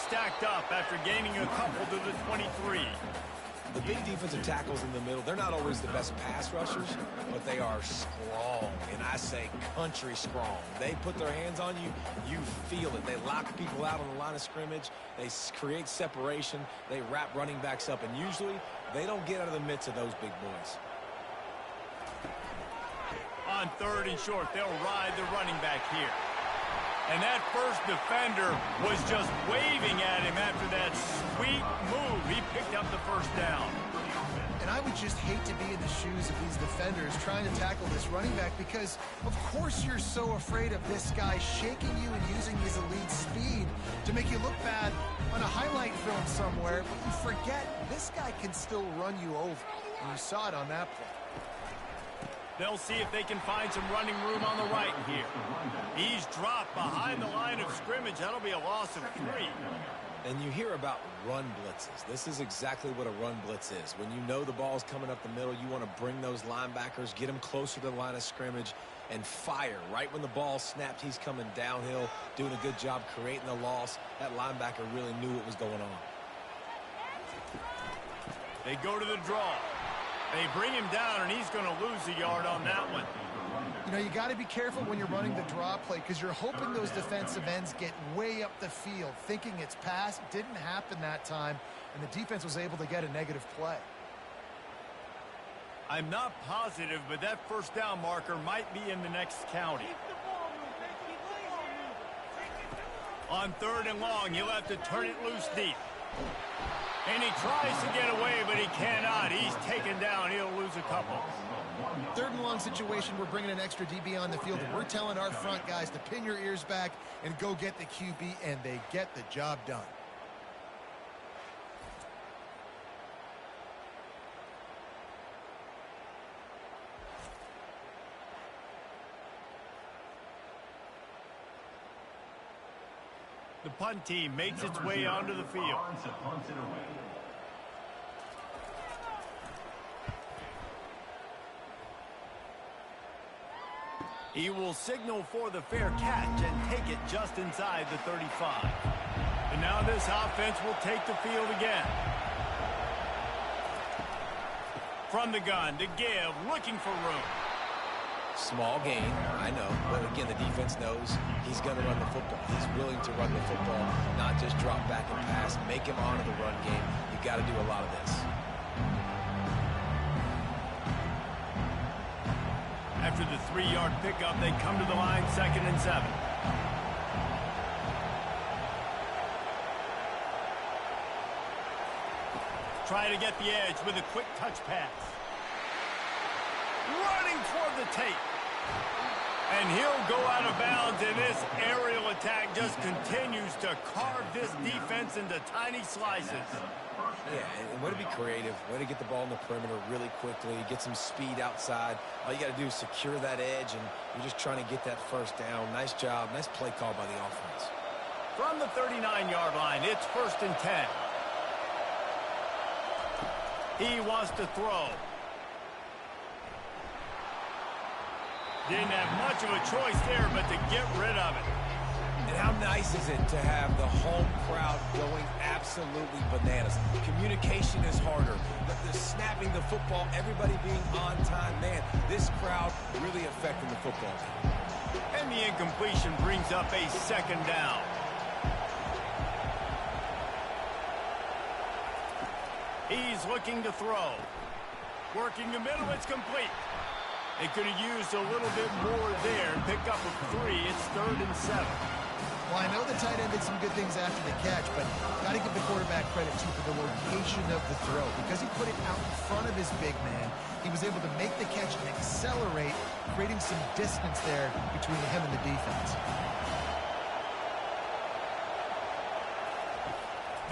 Stacked up after gaining a couple to the 23. The big defensive tackles in the middle, they're not always the best pass rushers, but they are strong, and I say country strong. They put their hands on you, you feel it. They lock people out on the line of scrimmage. They create separation. They wrap running backs up, and usually they don't get out of the midst of those big boys. On 3rd and short, they'll ride the running back here. And that first defender was just waving at him after that sweet move. He picked up the first down. And I would just hate to be in the shoes of these defenders trying to tackle this running back because, of course, you're so afraid of this guy shaking you and using his elite speed to make you look bad on a highlight film somewhere. But you forget this guy can still run you over. And you saw it on that play. They'll see if they can find some running room on the right here. He's dropped behind the line of scrimmage. That'll be a loss of 3. And you hear about run blitzes. This is exactly what a run blitz is. When you know the ball's coming up the middle, you want to bring those linebackers, get them closer to the line of scrimmage, and fire. Right when the ball snapped, he's coming downhill, doing a good job creating the loss. That linebacker really knew what was going on. They go to the draw. They bring him down, and he's going to lose a yard on that one. You know, you got to be careful when you're running the draw play because you're hoping those defensive ends get way up the field, thinking it's pass. Didn't happen that time, and the defense was able to get a negative play. I'm not positive, but that first down marker might be in the next county. On 3rd and long, he'll have to turn it loose deep. And he tries to get away, but he cannot. He's taken down. He'll lose a couple. 3rd and long situation, we're bringing an extra DB on the field, and we're telling our front guys to pin your ears back and go get the QB, and they get the job done. The punt team makes its way onto the field. He will signal for the fair catch and take it just inside the 35. And now this offense will take the field again. From the gun to give, looking for room. Small gain, I know. But again, the defense knows he's going to run the football. He's willing to run the football, not just drop back and pass. Make him honor the run game. You got to do a lot of this. After the 3-yard pickup, they come to the line, 2nd and 7. Try to get the edge with a quick touch pass. Running toward the tape. And he'll go out of bounds, and this aerial attack just continues to carve this defense into tiny slices. Yeah, and way to be creative, way to get the ball in the perimeter really quickly, get some speed outside. All you got to do is secure that edge, and you're just trying to get that first down. Nice job, nice play call by the offense. From the 39-yard line, it's 1st and 10. He wants to throw. Didn't have much of a choice there, but to get rid of it. And how nice is it to have the home crowd going absolutely bananas? Communication is harder, but the snapping the football, everybody being on time, man, this crowd really affecting the football game. And the incompletion brings up a 2nd down. He's looking to throw. Working the middle, it's complete. They could have used a little bit more there and pick up a 3. It's 3rd and 7. Well, I know the tight end did some good things after the catch, but got to give the quarterback credit, too, for the location of the throw. Because he put it out in front of his big man, he was able to make the catch and accelerate, creating some distance there between him and the defense.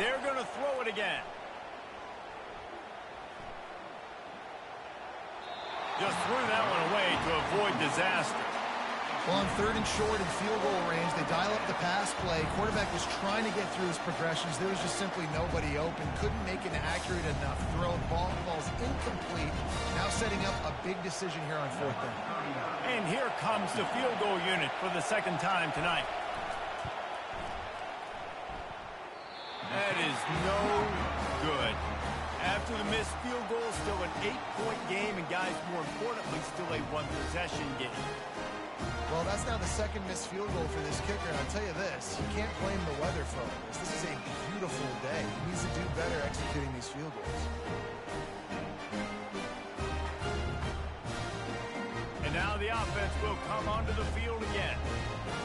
They're going to throw it again. Just threw that one away to avoid disaster. Well, on 3rd and short and field goal range, they dial up the pass play. Quarterback was trying to get through his progressions. There was just simply nobody open. Couldn't make an accurate enough throw. Ball falls incomplete. Now setting up a big decision here on 4th down. And here comes the field goal unit for the 2nd time tonight. That is no good. After the missed field goal, still an 8-point game, and guys, more importantly, still a 1-possession game. Well, that's now the 2nd missed field goal for this kicker, and I'll tell you this, you can't blame the weather for all this. This is a beautiful day. He needs to do better executing these field goals. And now the offense will come onto the field again.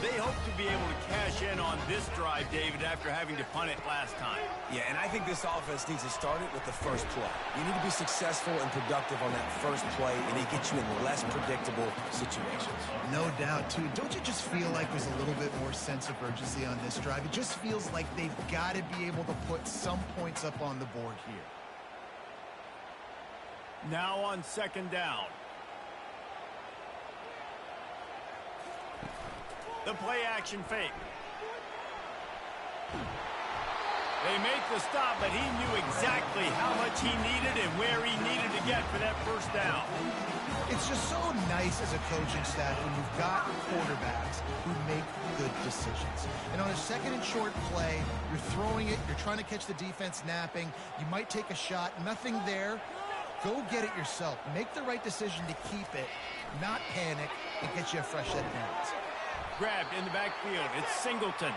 They hope to be able to cash in on this drive, David, after having to punt it last time. Yeah, and I think this offense needs to start it with the first play. You need to be successful and productive on that first play, and it gets you in less predictable situations. No doubt, too. Don't you just feel like there's a little bit more sense of urgency on this drive? It just feels like they've got to be able to put some points up on the board here. Now on 2nd down. The play-action fake. They make the stop, but he knew exactly how much he needed and where he needed to get for that 1st down. It's just so nice as a coaching staff when you've got quarterbacks who make good decisions. And on a 2nd and short play, you're throwing it, you're trying to catch the defense napping, you might take a shot, nothing there. Go get it yourself. Make the right decision to keep it, not panic, and get you a fresh set of downs. Grabbed in the backfield. It's Singleton.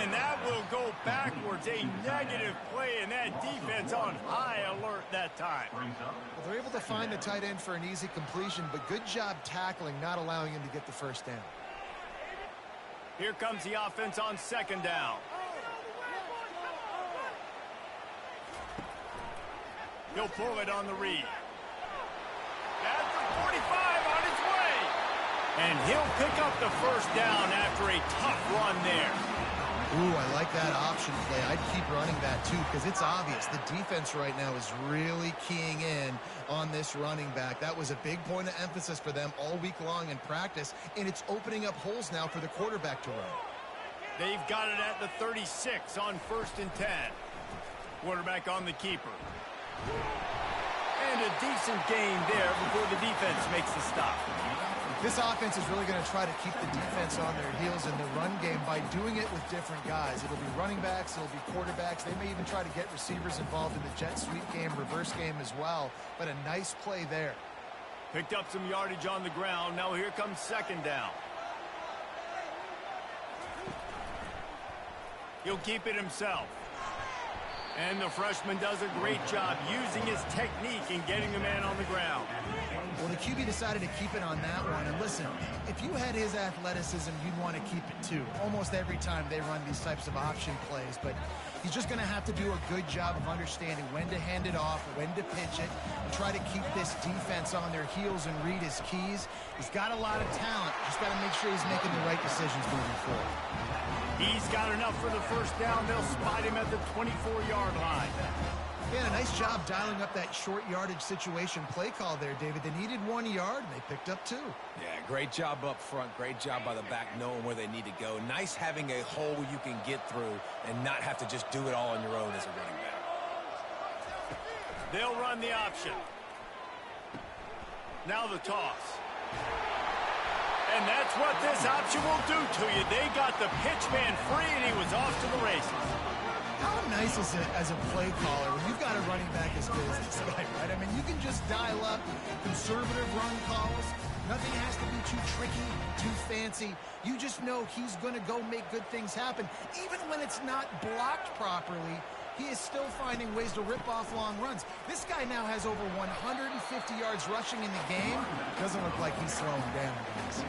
And that will go backwards. A negative play, and that defense on high alert that time. Well, they're able to find the tight end for an easy completion, but good job tackling, not allowing him to get the 1st down. Here comes the offense on 2nd down. He'll pull it on the read. That's the 45 on its way. And he'll pick up the 1st down after a tough run there. Ooh, I like that option play. I'd keep running that, too, because it's obvious. The defense right now is really keying in on this running back. That was a big point of emphasis for them all week long in practice, and it's opening up holes now for the quarterback to run. They've got it at the 36 on 1st and 10. Quarterback on the keeper. And a decent gain there before the defense makes the stop. This offense is really going to try to keep the defense on their heels in the run game by doing it with different guys. It'll be running backs, it'll be quarterbacks. They may even try to get receivers involved in the jet sweep game, reverse game as well. But a nice play there. Picked up some yardage on the ground. Now here comes 2nd down. He'll keep it himself. And the freshman does a great job using his technique and getting the man on the ground. Well, the QB decided to keep it on that one. And listen, if you had his athleticism, you'd want to keep it too. Almost every time they run these types of option plays. But he's just going to have to do a good job of understanding when to hand it off, when to pitch it, and try to keep this defense on their heels and read his keys. He's got a lot of talent. Just got to make sure he's making the right decisions moving forward. He's got enough for the 1st down. They'll spot him at the 24-yard line. Yeah, a nice job dialing up that short yardage situation play call there, David. They needed 1 yard, and they picked up 2. Yeah, great job up front. Great job by the back knowing where they need to go. Nice having a hole you can get through and not have to just do it all on your own as a running back. They'll run the option. Now the toss. And that's what this option will do to you. They got the pitch man free, and he was off to the races. How nice is it as a play caller when you've got a running back as good as this guy, right? I mean, you can just dial up conservative run calls. Nothing has to be too tricky, too fancy. You just know he's going to go make good things happen. Even when it's not blocked properly, he is still finding ways to rip off long runs. This guy now has over 150 yards rushing in the game. Doesn't look like he's slowing down, guys.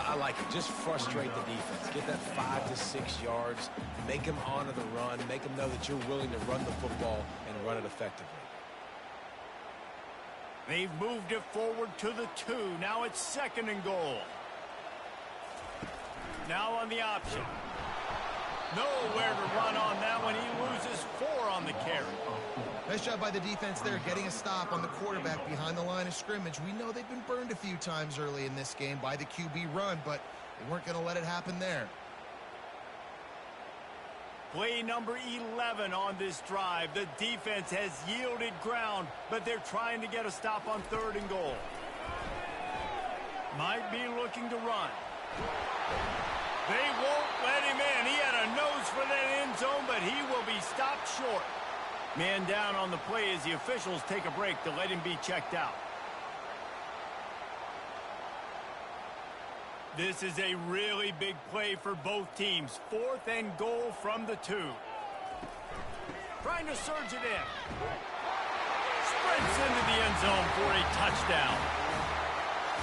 I like it. Just frustrate the defense. Get that 5 to 6 yards. Make them honor the run. Make them know that you're willing to run the football and run it effectively. They've moved it forward to the 2. Now it's 2nd and goal. Now on the option. Nowhere to run on that one. He loses 4 on the carry. Nice job by the defense there, getting a stop on the quarterback behind the line of scrimmage. We know they've been burned a few times early in this game by the QB run, but they weren't going to let it happen there. Play number 11 on this drive. The defense has yielded ground, but they're trying to get a stop on 3rd and goal. Might be looking to run. They won't let him in. He had a nose for that end zone, but he will be stopped short. Man down on the play as the officials take a break to let him be checked out. This is a really big play for both teams. 4th and goal from the 2. Trying to surge it in. Sprints into the end zone for a touchdown.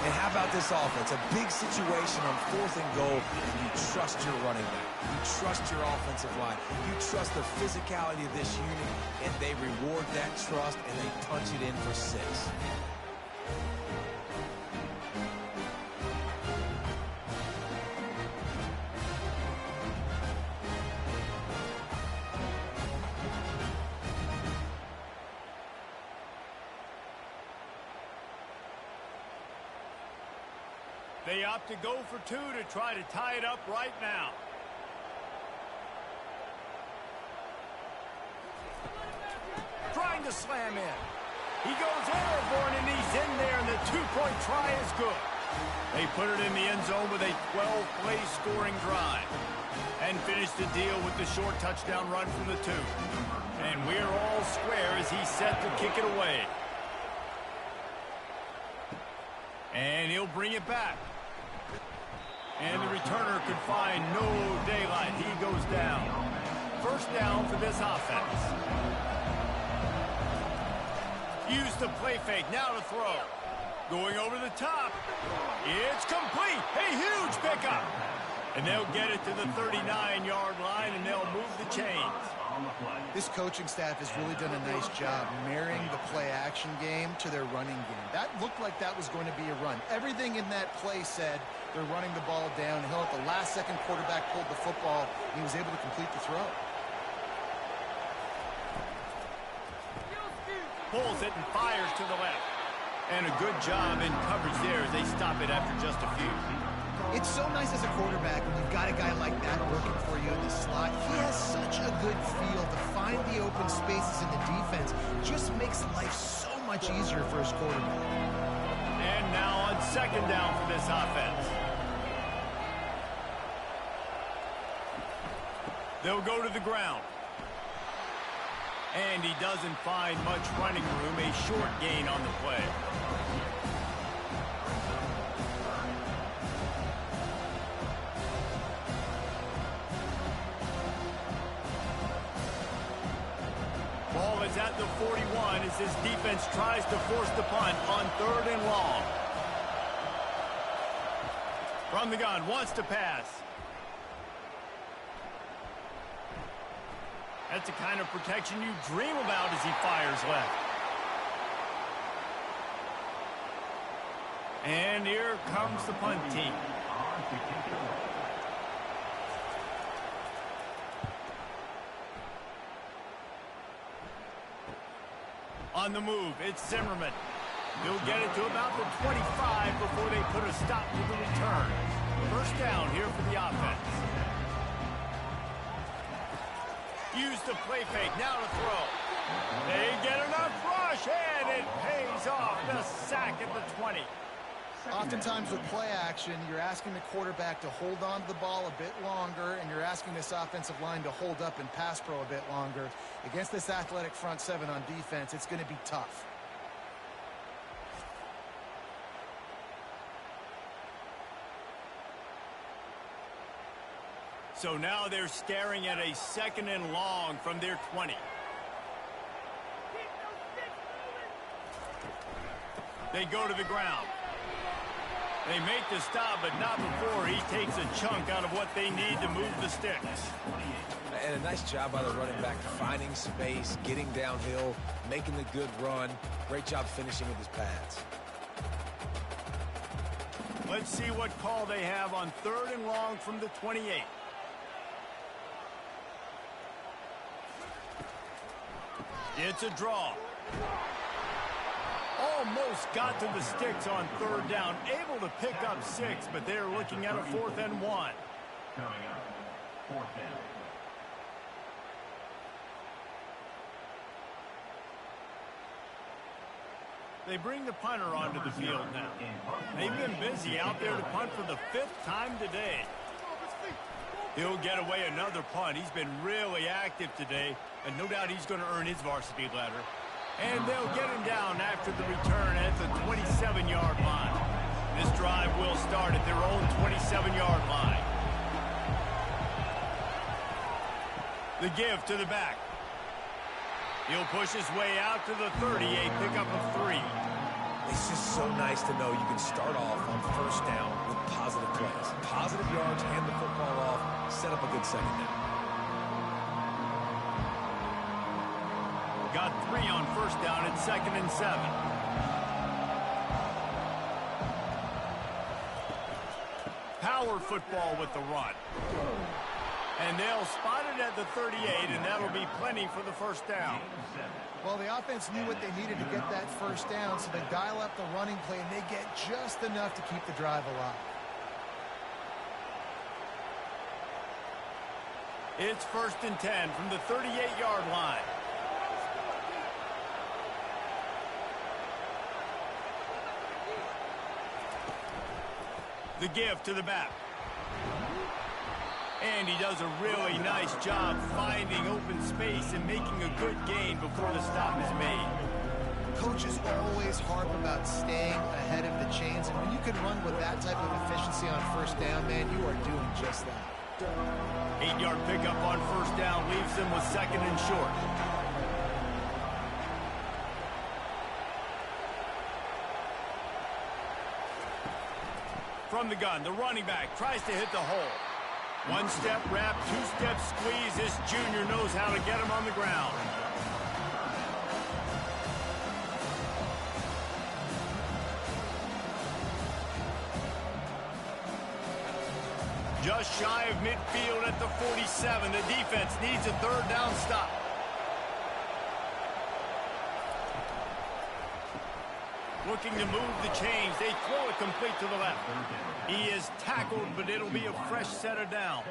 And how about this offense? A big situation on 4th and goal, and you trust your running back. You trust your offensive line. You trust the physicality of this unit, and they reward that trust, and they punch it in for 6. They opt to go for 2 to try to tie it up right now. Trying to slam in. He goes airborne, and he's in there, and the 2-point try is good. They put it in the end zone with a 12-play scoring drive. And finish the deal with the short touchdown run from the 2. And we're all square as he's set to kick it away. And he'll bring it back. And the returner could find no daylight. He goes down. 1st down for this offense. Use the play fake. Now to throw. Going over the top. It's complete. A huge pickup. And they'll get it to the 39-yard line, and they'll move the chains. This coaching staff has really done a nice job marrying the play-action game to their running game. That looked like that was going to be a run. Everything in that play said they're running the ball downhill. At the last second, quarterback pulled the football. He was able to complete the throw. Pulls it and fires to the left. And a good job in coverage there as they stop it after just a few. It's so nice as a quarterback when you've got a guy like that working for you in the slot. He has such a good feel to find the open spaces in the defense. Just makes life so much easier for his quarterback. And now on second down for this offense. They'll go to the ground. And he doesn't find much running room, a short gain on the play. Ball is at the 41 as his defense tries to force the punt on 3rd and long. From the gun, wants to pass. That's the kind of protection you dream about as he fires left. And here comes the punt team. On the move, it's Zimmerman. He'll get it to about the 25 before they put a stop to the return. First down here for the offense. Use the play fake, now to throw. They get enough rush, and it pays off. The sack at the 20. Oftentimes with play action, you're asking the quarterback to hold on to the ball a bit longer, and you're asking this offensive line to hold up and pass pro a bit longer. Against this athletic front seven on defense, it's going to be tough. So now they're staring at a 2nd and long from their 20. They go to the ground. They make the stop, but not before he takes a chunk out of what they need to move the sticks. And a nice job by the running back, finding space, getting downhill, making the good run. Great job finishing with his pads. Let's see what call they have on 3rd and long from the 28. It's a draw. Almost got to the sticks on 3rd down. Able to pick up 6, but they're looking at a 4th and 1. Coming up, 4th down. They bring the punter onto the field now. They've been busy out there to punt for the 5th time today. He'll get away another punt. He's been really active today, and no doubt he's going to earn his varsity letter. And they'll get him down after the return at the 27-yard line. This drive will start at their own 27-yard line. The give to the back. He'll push his way out to the 30, a pickup of 3. It's just so nice to know you can start off on 1st down with positive plays. Positive yards, hand the football off, set up a good 2nd down. Got 3 on 1st down at 2nd and 7. Power football with the run. And they'll spot it at the 38, and that'll be plenty for the 1st down. Well, the offense knew what they needed to get that 1st down, so they dial up the running play, and they get just enough to keep the drive alive. It's 1st and 10 from the 38-yard line. The give to the back. And he does a really nice job finding open space and making a good gain before the stop is made. Coaches always harp about staying ahead of the chains, and when you can run with that type of efficiency on 1st down, man, you are doing just that. 8-yard pickup on 1st down leaves them with 2nd and short. From the gun, the running back tries to hit the hole. 1-step wrap, 2-step squeeze. This junior knows how to get him on the ground. Just shy of midfield at the 47. The defense needs a 3rd down stop. Looking to move the chains. They throw it complete to the left. He is tackled, but it'll be a fresh set of downs.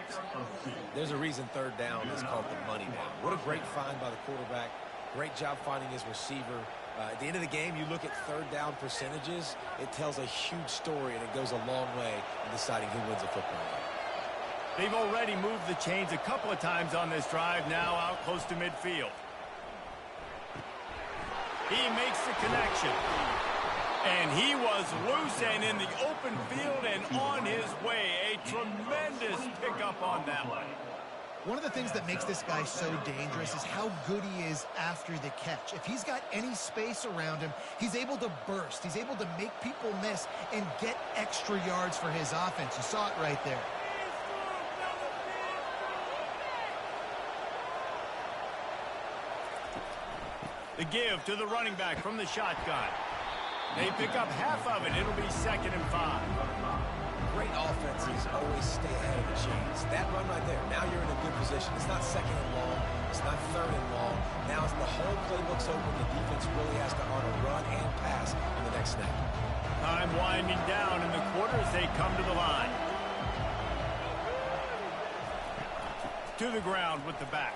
There's a reason third down is called the money down. What a great find by the quarterback. Great job finding his receiver. At the end of the game, you look at third down percentages. It tells a huge story, and it goes a long way in deciding who wins a football game. They've already moved the chains a couple of times on this drive, now out close to midfield. He makes the connection. And he was loose and in the open field and on his way. A tremendous pickup on that one. One of the things that makes this guy so dangerous is how good he is after the catch. If he's got any space around him, he's able to burst. He's able to make people miss and get extra yards for his offense. You saw it right there. The give to the running back from the shotgun. They pick up half of it. It'll be 2nd and 5. Great offenses always stay ahead of the chains. That run right there, now you're in a good position. It's not 2nd and long. It's not 3rd and long. Now as the whole playbook's open, the defense really has to honor run and pass on the next snap. Time winding down in the quarter as they come to the line. To the ground with the back.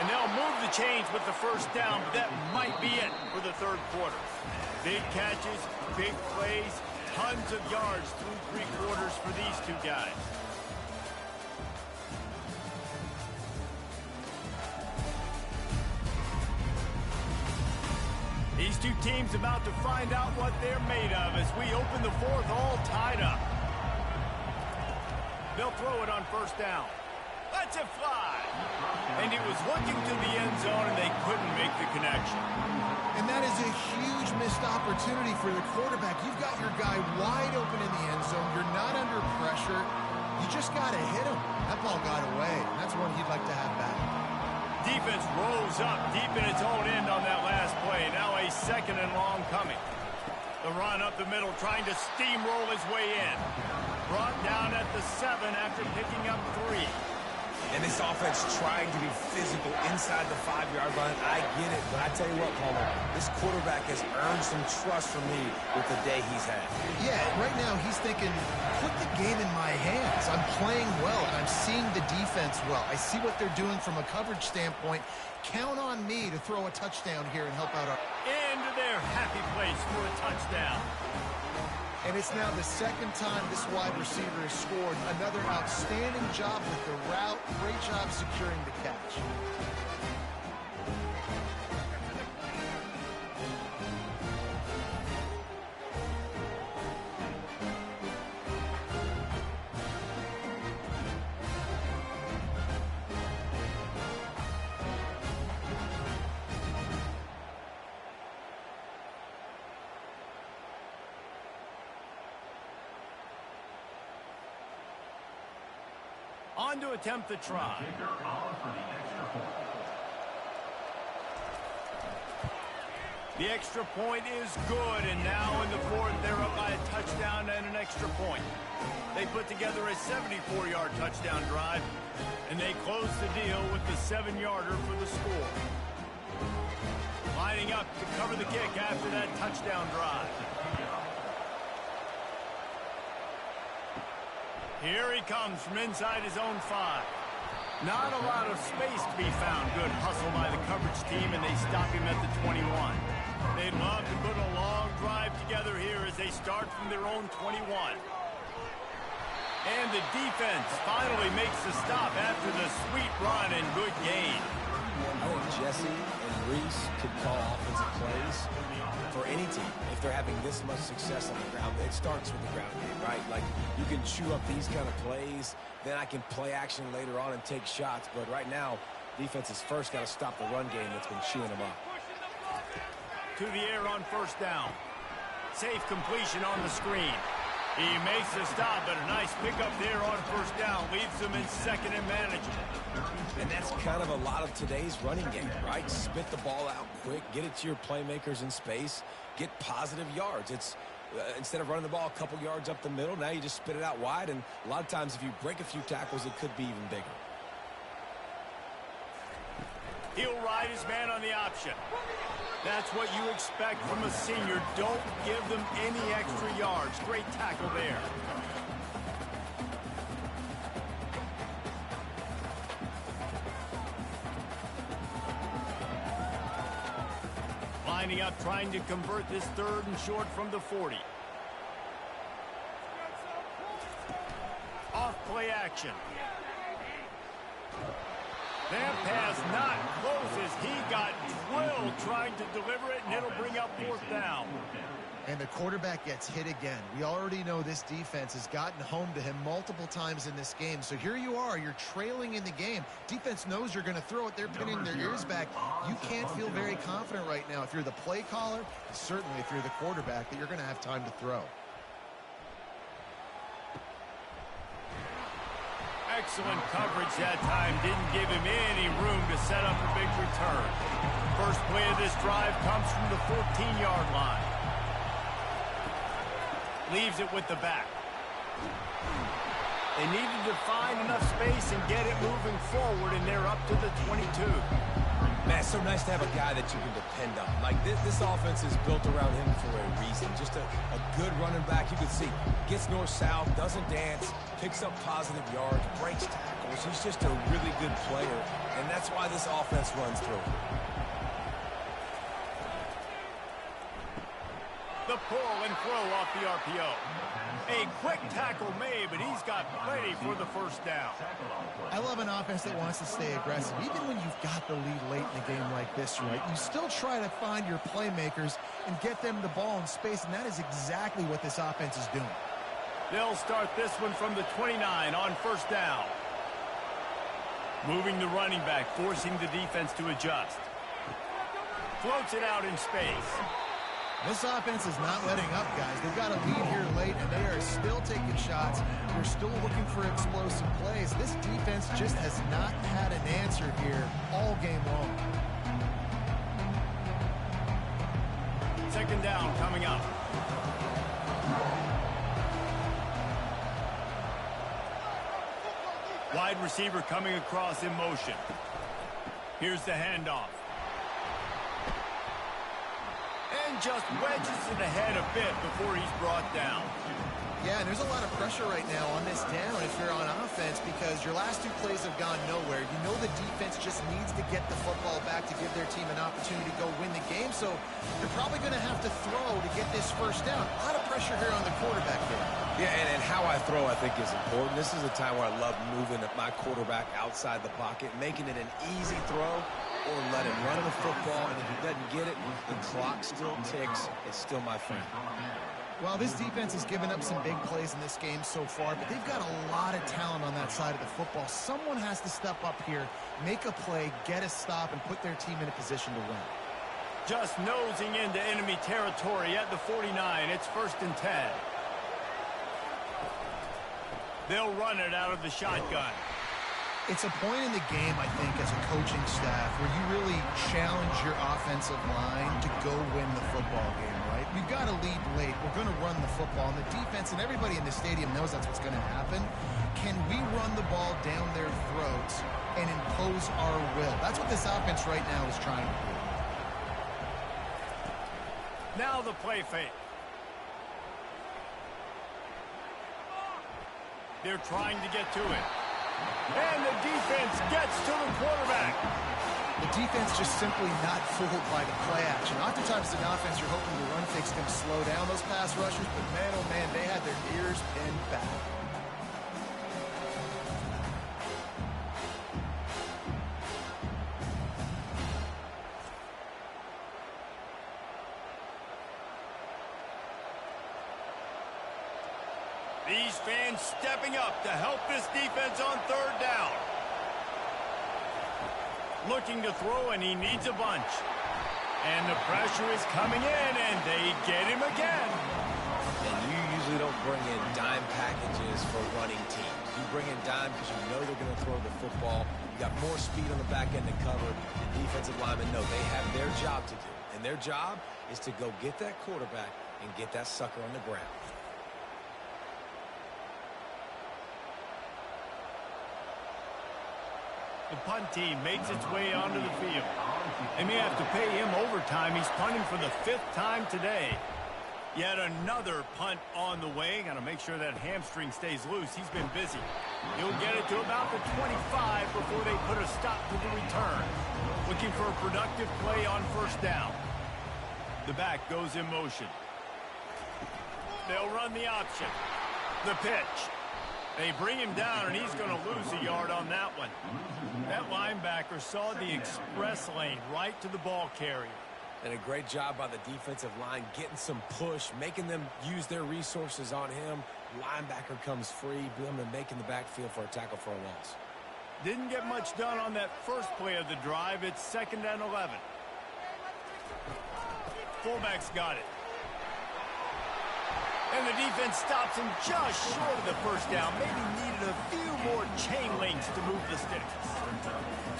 And they'll move the chains with the first down, but that might be it for the third quarter. Big catches, big plays, tons of yards through 3 quarters for these two guys. These two teams about to find out what they're made of as we open the fourth all tied up. They'll throw it on first down. Let's it fly. And he was looking to the end zone, and they couldn't make the connection. And that is a huge missed opportunity for the quarterback. You've got your guy wide open in the end zone. You're not under pressure. You just got to hit him. That ball got away. That's one he'd like to have back. Defense rolls up deep in its own end on that last play. Now a 2nd and long coming. The run up the middle, trying to steamroll his way in. Brought down at the 7 after picking up 3. And this offense trying to be physical inside the 5-yard line. I get it, but I tell you what, Palmer, this quarterback has earned some trust from me with the day he's had. Yeah, right now he's thinking, put the game in my hands. I'm playing well, and I'm seeing the defense well. I see what they're doing from a coverage standpoint. Count on me to throw a touchdown here and help out our... Into their happy place for a touchdown. And it's now the 2nd time this wide receiver has scored. Another outstanding job with the route. Great job securing the catch. On to attempt the try. The extra point is good, and now in the fourth, they're up by a touchdown and an extra point. They put together a 74-yard touchdown drive, and they close the deal with the 7-yarder for the score. Lining up to cover the kick after that touchdown drive. Here he comes from inside his own 5. Not a lot of space to be found. Good hustle by the coverage team, and they stop him at the 21. They'd love to put a long drive together here as they start from their own 21. And the defense finally makes the stop after the sweet run and good gain. I think Jesse and Reese could call offensive plays for any team. If they're having this much success on the ground, it starts with the ground game, right? Like, you can chew up these kind of plays, then I can play action later on and take shots. But right now, defense has first got to stop the run game that's been chewing them up. To the air on first down. Safe completion on the screen. He makes the stop, but a nice pickup there on first down. Leaves them in 2nd and manageable. And that's kind of a lot of today's running game, right? Spit the ball out quick, get it to your playmakers in space, get positive yards. It's instead of running the ball a couple yards up the middle, now you just spit it out wide, and a lot of times if you break a few tackles, it could be even bigger. He'll ride his man on the option. That's what you expect from a senior. Don't give them any extra yards. Great tackle there. Lining up, trying to convert this 3rd and short from the 40. Off play action. That pass not close as he got drilled trying to deliver it, and it'll bring up 4th down. And the quarterback gets hit again. We already know this defense has gotten home to him multiple times in this game. So here you are, you're trailing in the game. Defense knows you're going to throw it. They're pinning their ears back. You can't feel very confident right now if you're the play caller, and certainly if you're the quarterback, that you're going to have time to throw. Excellent coverage that time. Didn't give him any room to set up a big return. First play of this drive comes from the 14-yard line. Leaves it with the back. They needed to find enough space and get it moving forward, and they're up to the 22. Man, it's so nice to have a guy that you can depend on. Like, this offense is built around him for a reason. Just a good running back. You can see, gets north-south, doesn't dance, picks up positive yards, breaks tackles. He's just a really good player, and that's why this offense runs through. The pull and throw off the RPO. A quick tackle made, but he's got plenty for the 1st down. I love an offense that wants to stay aggressive. Even when you've got the lead late in the game like this, right, you still try to find your playmakers and get them the ball in space, and that is exactly what this offense is doing. They'll start this one from the 29 on 1st down. Moving the running back, forcing the defense to adjust. Floats it out in space. This offense is not letting up, guys. They've got a lead here late, and they are still taking shots. They're still looking for explosive plays. This defense just has not had an answer here all game long. 2nd down coming up. Wide receiver coming across in motion. Here's the handoff. And just wedges it ahead a bit before he's brought down. Yeah, and there's a lot of pressure right now on this down if you're on offense because your last 2 plays have gone nowhere. You know the defense just needs to get the football back to give their team an opportunity to go win the game, so you're probably going to have to throw to get this 1st down. A lot of pressure here on the quarterback there. Yeah, and how I throw, I think, is important. This is a time where I love moving my quarterback outside the pocket, making it an easy throw, or let him run the football, and if he doesn't get it, the clock still ticks. It's still my friend. Well, this defense has given up some big plays in this game so far, but they've got a lot of talent on that side of the football. Someone has to step up here, make a play, get a stop, and put their team in a position to win. Just nosing into enemy territory at the 49. It's 1st and 10. They'll run it out of the shotgun. It's a point in the game, I think, as a coaching staff where you really challenge your offensive line to go win the football game, right? We've got to lead late. We're going to run the football. And the defense and everybody in the stadium knows that's what's going to happen. Can we run the ball down their throats and impose our will? That's what this offense right now is trying to do. Now the play fake. They're trying to get to it. And the defense gets to the quarterback. The defense just simply not fooled by the play action. Oftentimes in offense, you're hoping the run fake's going to slow down those pass rushers, but man, oh man, they had their ears pinned back. These fans stepping up to help this defense on 3rd down. Looking to throw, and he needs a bunch. And the pressure is coming in, and they get him again. And you usually don't bring in dime packages for running teams. You bring in dime because you know they're going to throw the football. You got more speed on the back end to cover. The defensive linemen know they have their job to do. And their job is to go get that quarterback and get that sucker on the ground. The punt team makes its way onto the field. They may have to pay him overtime. He's punting for the 5th time today. Yet another punt on the way. Got to make sure that hamstring stays loose. He's been busy. He'll get it to about the 25 before they put a stop to the return. Looking for a productive play on first down. The back goes in motion. They'll run the option. The pitch. They bring him down, and he's going to lose a yard on that one. That linebacker saw the express lane right to the ball carrier. And a great job by the defensive line getting some push, making them use their resources on him. Linebacker comes free, making the backfield for a tackle for a loss. Didn't get much done on that first play of the drive. It's 2nd and 11. Fullback's got it. And the defense stops him just short of the first down. Maybe needed a few more chain links to move the sticks.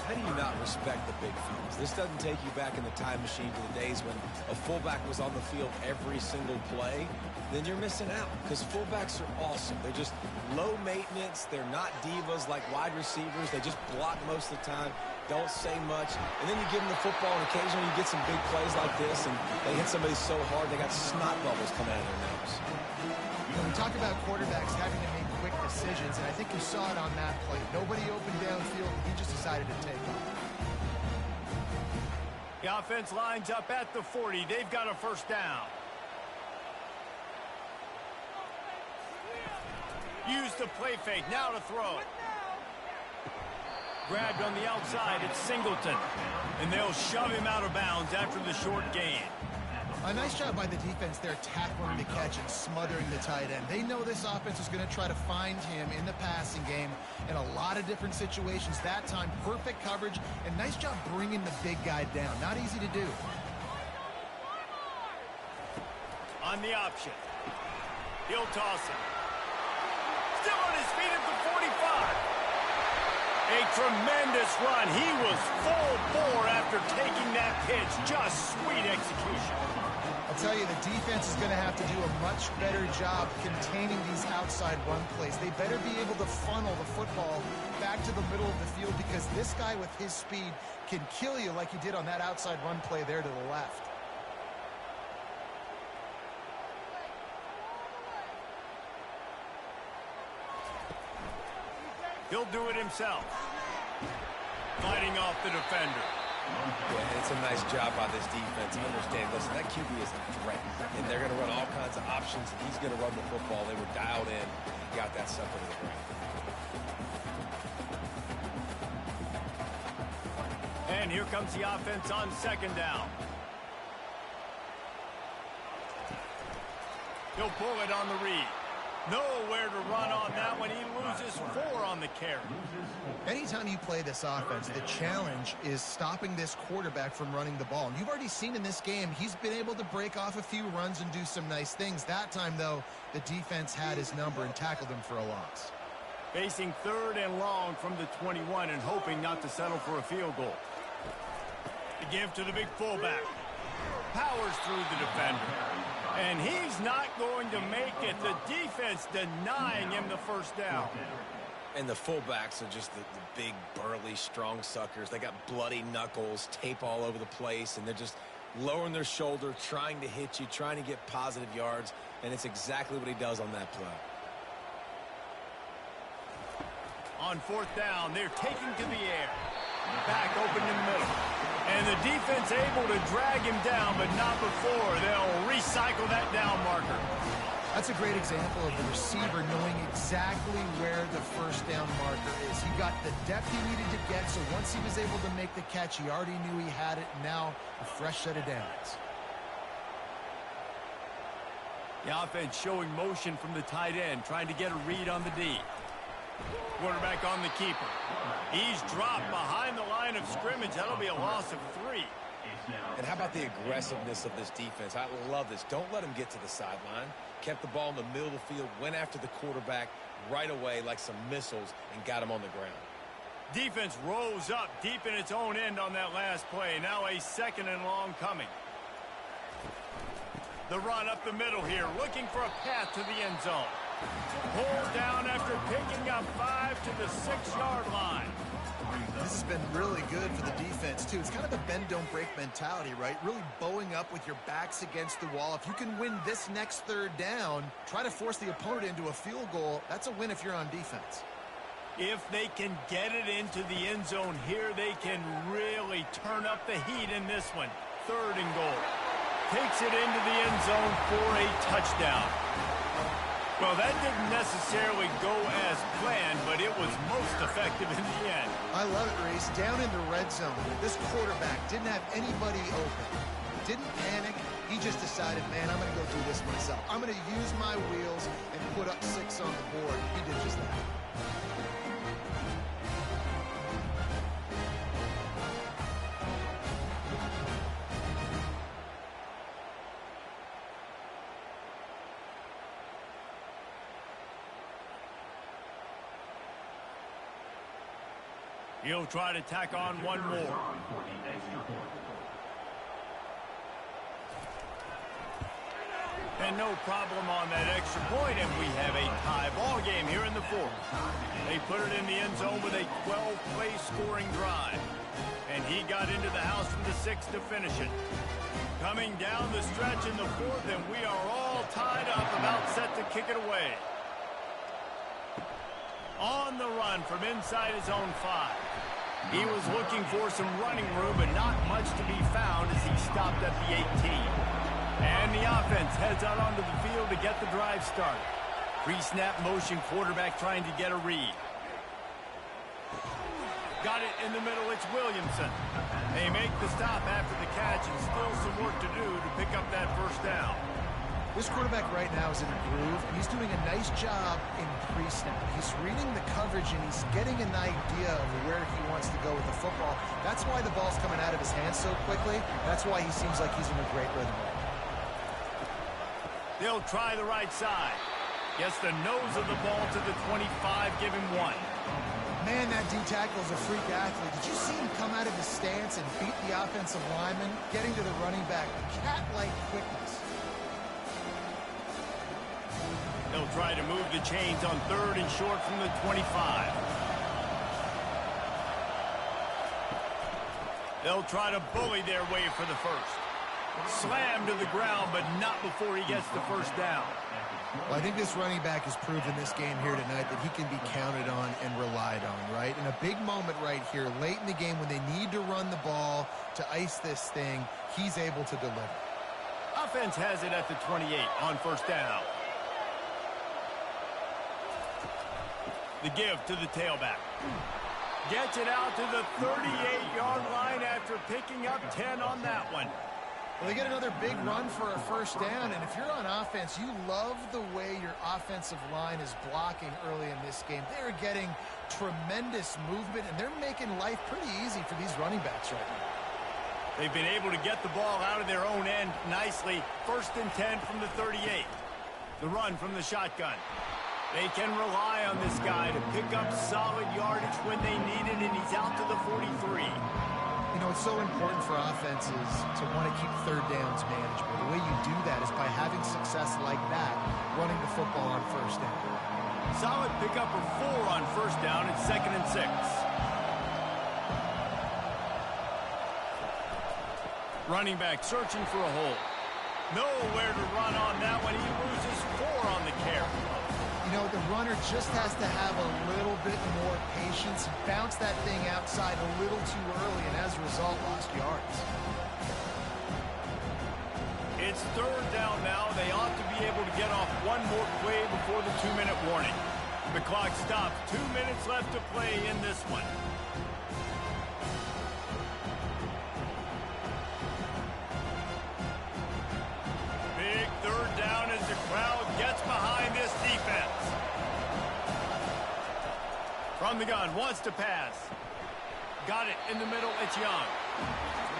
How do you not respect the big fields? This doesn't take you back in the time machine to the days when a fullback was on the field every single play. Then you're missing out because fullbacks are awesome. They're just low maintenance. They're not divas like wide receivers. They just block most of the time, don't say much. And then you give them the football, and occasionally you get some big plays like this, and they hit somebody so hard they got snot bubbles coming out of their nose. We talk about quarterbacks having to make quick decisions, and I think you saw it on that play. Nobody opened downfield. He just decided to take off. The offense lines up at the 40. They've got a first down. Use the play fake. Now to throw. Grabbed on the outside. It's Singleton. And they'll shove him out of bounds after the short gain. A nice job by the defense there tackling the catch and smothering the tight end. They know this offense is going to try to find him in the passing game in a lot of different situations. That time, perfect coverage, and nice job bringing the big guy down. Not easy to do. On the option. He'll toss him. Still on his feet at the 45. A tremendous run. He was full bore after taking that pitch. Just sweet execution. I'll tell you, the defense is going to have to do a much better job containing these outside run plays. They better be able to funnel the football back to the middle of the field because this guy with his speed can kill you like he did on that outside run play there to the left. He'll do it himself. Fighting off the defender. Yeah, it's a nice job by this defense. Understand, listen, that QB is a threat, and they're going to run all kinds of options, and he's going to run the football. They were dialed in. He got that sucker to the ground. And here comes the offense on 2nd down. He'll pull it on the read. Nowhere to run on that one. He loses 4 on the carry. Anytime you play this offense, the challenge is stopping this quarterback from running the ball. And you've already seen in this game, he's been able to break off a few runs and do some nice things. That time, though, the defense had his number and tackled him for a loss. Facing 3rd and long from the 21 and hoping not to settle for a field goal. The give to the big fullback. Powers through the defender. And he's not going to make it. The defense denying him the first down. And the fullbacks are just the big, burly, strong suckers. They got bloody knuckles, tape all over the place, and they're just lowering their shoulder, trying to hit you, trying to get positive yards, and it's exactly what he does on that play. On 4th down, they're taking to the air. Back open in the middle. And the defense able to drag him down, but not before. They'll recycle that down marker. That's a great example of the receiver knowing exactly where the first down marker is. He got the depth he needed to get, so once he was able to make the catch, he already knew he had it. Now, a fresh set of downs. The offense showing motion from the tight end, trying to get a read on the D. Quarterback on the keeper. He's dropped behind the line of scrimmage. That'll be a loss of 3. And how about the aggressiveness of this defense? I love this. Don't let him get to the sideline. Kept the ball in the middle of the field, went after the quarterback right away like some missiles and got him on the ground. Defense rose up deep in its own end on that last play. Now a 2nd and long coming. The run up the middle here, looking for a path to the end zone. Pulled down after picking up 5 to the 6-yard line. This has been really good for the defense, too. It's kind of a bend-don't-break mentality, right? Really bowing up with your backs against the wall. If you can win this next third down, try to force the opponent into a field goal. That's a win if you're on defense. If they can get it into the end zone here, they can really turn up the heat in this one. 3rd and goal. Takes it into the end zone for a touchdown. Well, that didn't necessarily go as planned, but it was most effective in the end. I love it, Reese. Down in the red zone, this quarterback didn't have anybody open. Didn't panic. He just decided, man, I'm going to go do this myself. I'm going to use my wheels and put up 6 on the board. He did just that. He'll try to tack on one more. And no problem on that extra point, and we have a tie ball game here in the 4th. They put it in the end zone with a 12-play scoring drive. And he got into the house from the 6th to finish it. Coming down the stretch in the 4th, and we are all tied up, about set to kick it away. On the run from inside his own 5. He was looking for some running room, but not much to be found as he stopped at the 18. And the offense heads out onto the field to get the drive started. Pre-snap motion, quarterback trying to get a read. Got it in the middle, it's Williamson. They make the stop after the catch, and still some work to do to pick up that first down. This quarterback right now is in a groove. He's doing a nice job in pre-snap. He's reading the coverage, and he's getting an idea of where he wants to go with the football. That's why the ball's coming out of his hands so quickly. That's why he seems like he's in a great rhythm. They'll try the right side. Gets the nose of the ball to the 25, give him 1. Man, that D-tackle is a freak athlete. Did you see him come out of his stance and beat the offensive lineman, getting to the running back? Cat-like quickness. They'll try to move the chains on 3rd and short from the 25. They'll try to bully their way for the first. Slammed to the ground, but not before he gets the first down. Well, I think this running back has proven this game here tonight that he can be counted on and relied on, right? In a big moment right here, late in the game when they need to run the ball to ice this thing, he's able to deliver. Offense has it at the 28 on first down. The give to the tailback. Gets it out to the 38-yard line after picking up 10 on that one. Well, they get another big run for a first down, and if you're on offense, you love the way your offensive line is blocking early in this game. They're getting tremendous movement, and they're making life pretty easy for these running backs right now. They've been able to get the ball out of their own end nicely. 1st and 10 from the 38. The run from the shotgun. They can rely on this guy to pick up solid yardage when they need it, and he's out to the 43. You know, it's so important for offenses to want to keep third downs manageable. The way you do that is by having success like that, running the football on first down. Solid pickup of 4 on first down. It's 2nd and 6. Running back searching for a hole. Nowhere to run on that one. He loses 4 on the carry. You know, the runner just has to have a little bit more patience, bounce that thing outside a little too early, and as a result, lost yards. It's 3rd down now. They ought to be able to get off one more play before the 2-minute warning. The clock stops. 2 minutes left to play in this one. Big 3rd down as the crowd gets behind this defense. From the gun, wants to pass. Got it in the middle, it's Young.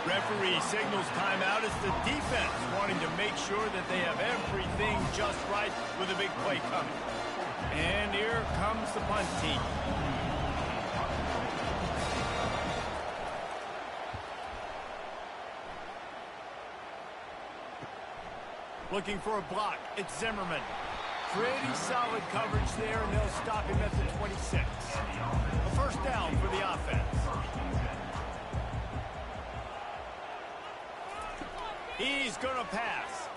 Referee signals timeout as the defense wanting to make sure that they have everything just right with a big play coming. And here comes the punt team. Looking for a block, it's Zimmerman. Pretty solid coverage there, and they'll stop him at the 26. A first down for the offense. He's going to pass.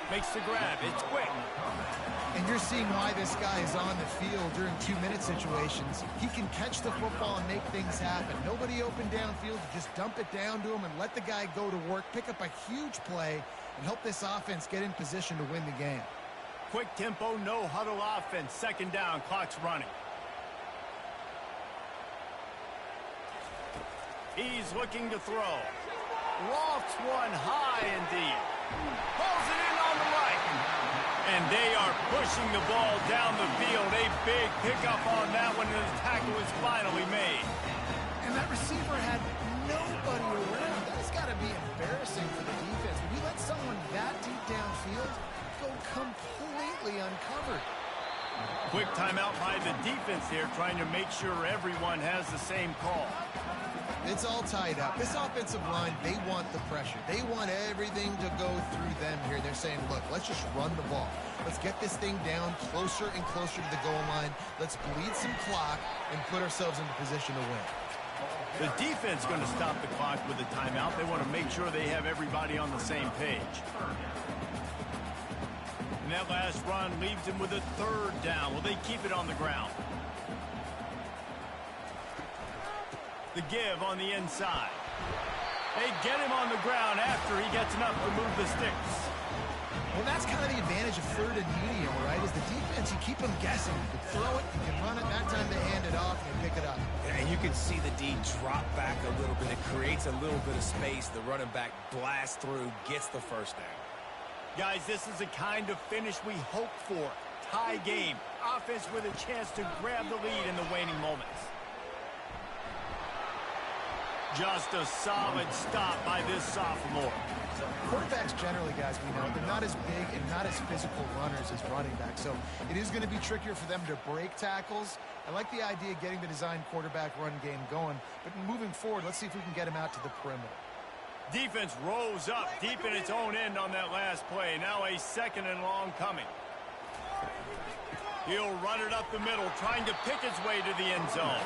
Makes the grab. It's quick. And you're seeing why this guy is on the field during 2-minute situations. He can catch the football and make things happen. Nobody open downfield. Just dump it down to him and let the guy go to work, pick up a huge play, and help this offense get in position to win the game. Quick tempo, no huddle offense. Second down, clock's running. He's looking to throw. Lofts one high indeed. Pulls it in on the right. And they are pushing the ball down the field. A big pickup on that one, and the tackle is finally made. And that receiver had nobody around. That's got to be embarrassing for the defense. When you let someone that deep downfield go completely uncovered. Quick timeout by the defense here, trying to make sure everyone has the same call. It's all tied up. This offensive line, they want the pressure. They want everything to go through them here. They're saying, look, let's just run the ball. Let's get this thing down closer and closer to the goal line. Let's bleed some clock and put ourselves into position to win. The defense going to stop the clock with a timeout. They want to make sure they have everybody on the same page. And that last run leaves them with a third down. Will they keep it on the ground? The give on the inside. They get him on the ground after he gets enough to move the sticks. Well, that's kind of the advantage of third and medium, right? Is the defense, you keep them guessing. You can throw it, you can run it. That time they hand it off and they pick it up. And you can see the D drop back a little bit. It creates a little bit of space. The running back blasts through, gets the first down. Guys, this is the kind of finish we hope for. Tie game. Offense with a chance to grab the lead in the waning moments. Just a solid stop by this sophomore. Quarterbacks generally, guys, we know, they're not as big and not as physical runners as running backs, so it is going to be trickier for them to break tackles. I like the idea of getting the design quarterback run game going, but moving forward, let's see if we can get him out to the perimeter. Defense rolls up deep in its own end on that last play. Now a second and long coming. He'll run it up the middle, trying to pick his way to the end zone.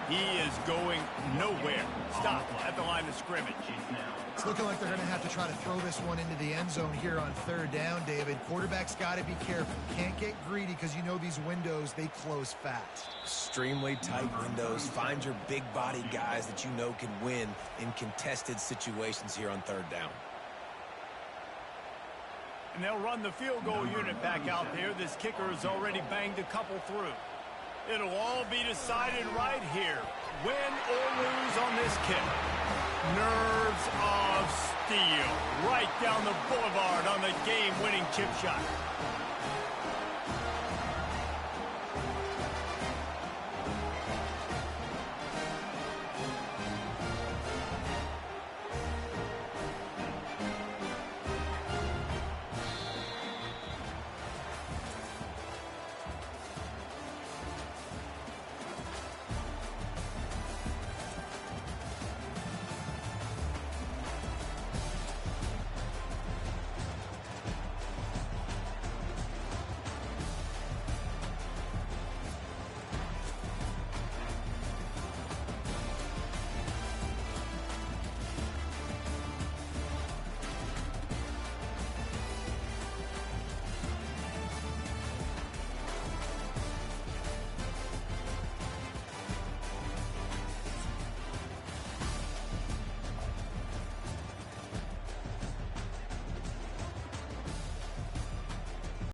He is going nowhere. Stop at the line of scrimmage. It's looking like they're going to have to try to throw this one into the end zone here on third down, David. Quarterback's got to be careful. Can't get greedy because you know these windows, they close fast. Extremely tight windows. Find your big-body guys that you know can win in contested situations here on third down. And they'll run the field goal unit back out there. This kicker has already banged a couple through. It'll all be decided right here. Win or lose on this kick. Nerves of steel. Right down the boulevard on the game-winning chip shot.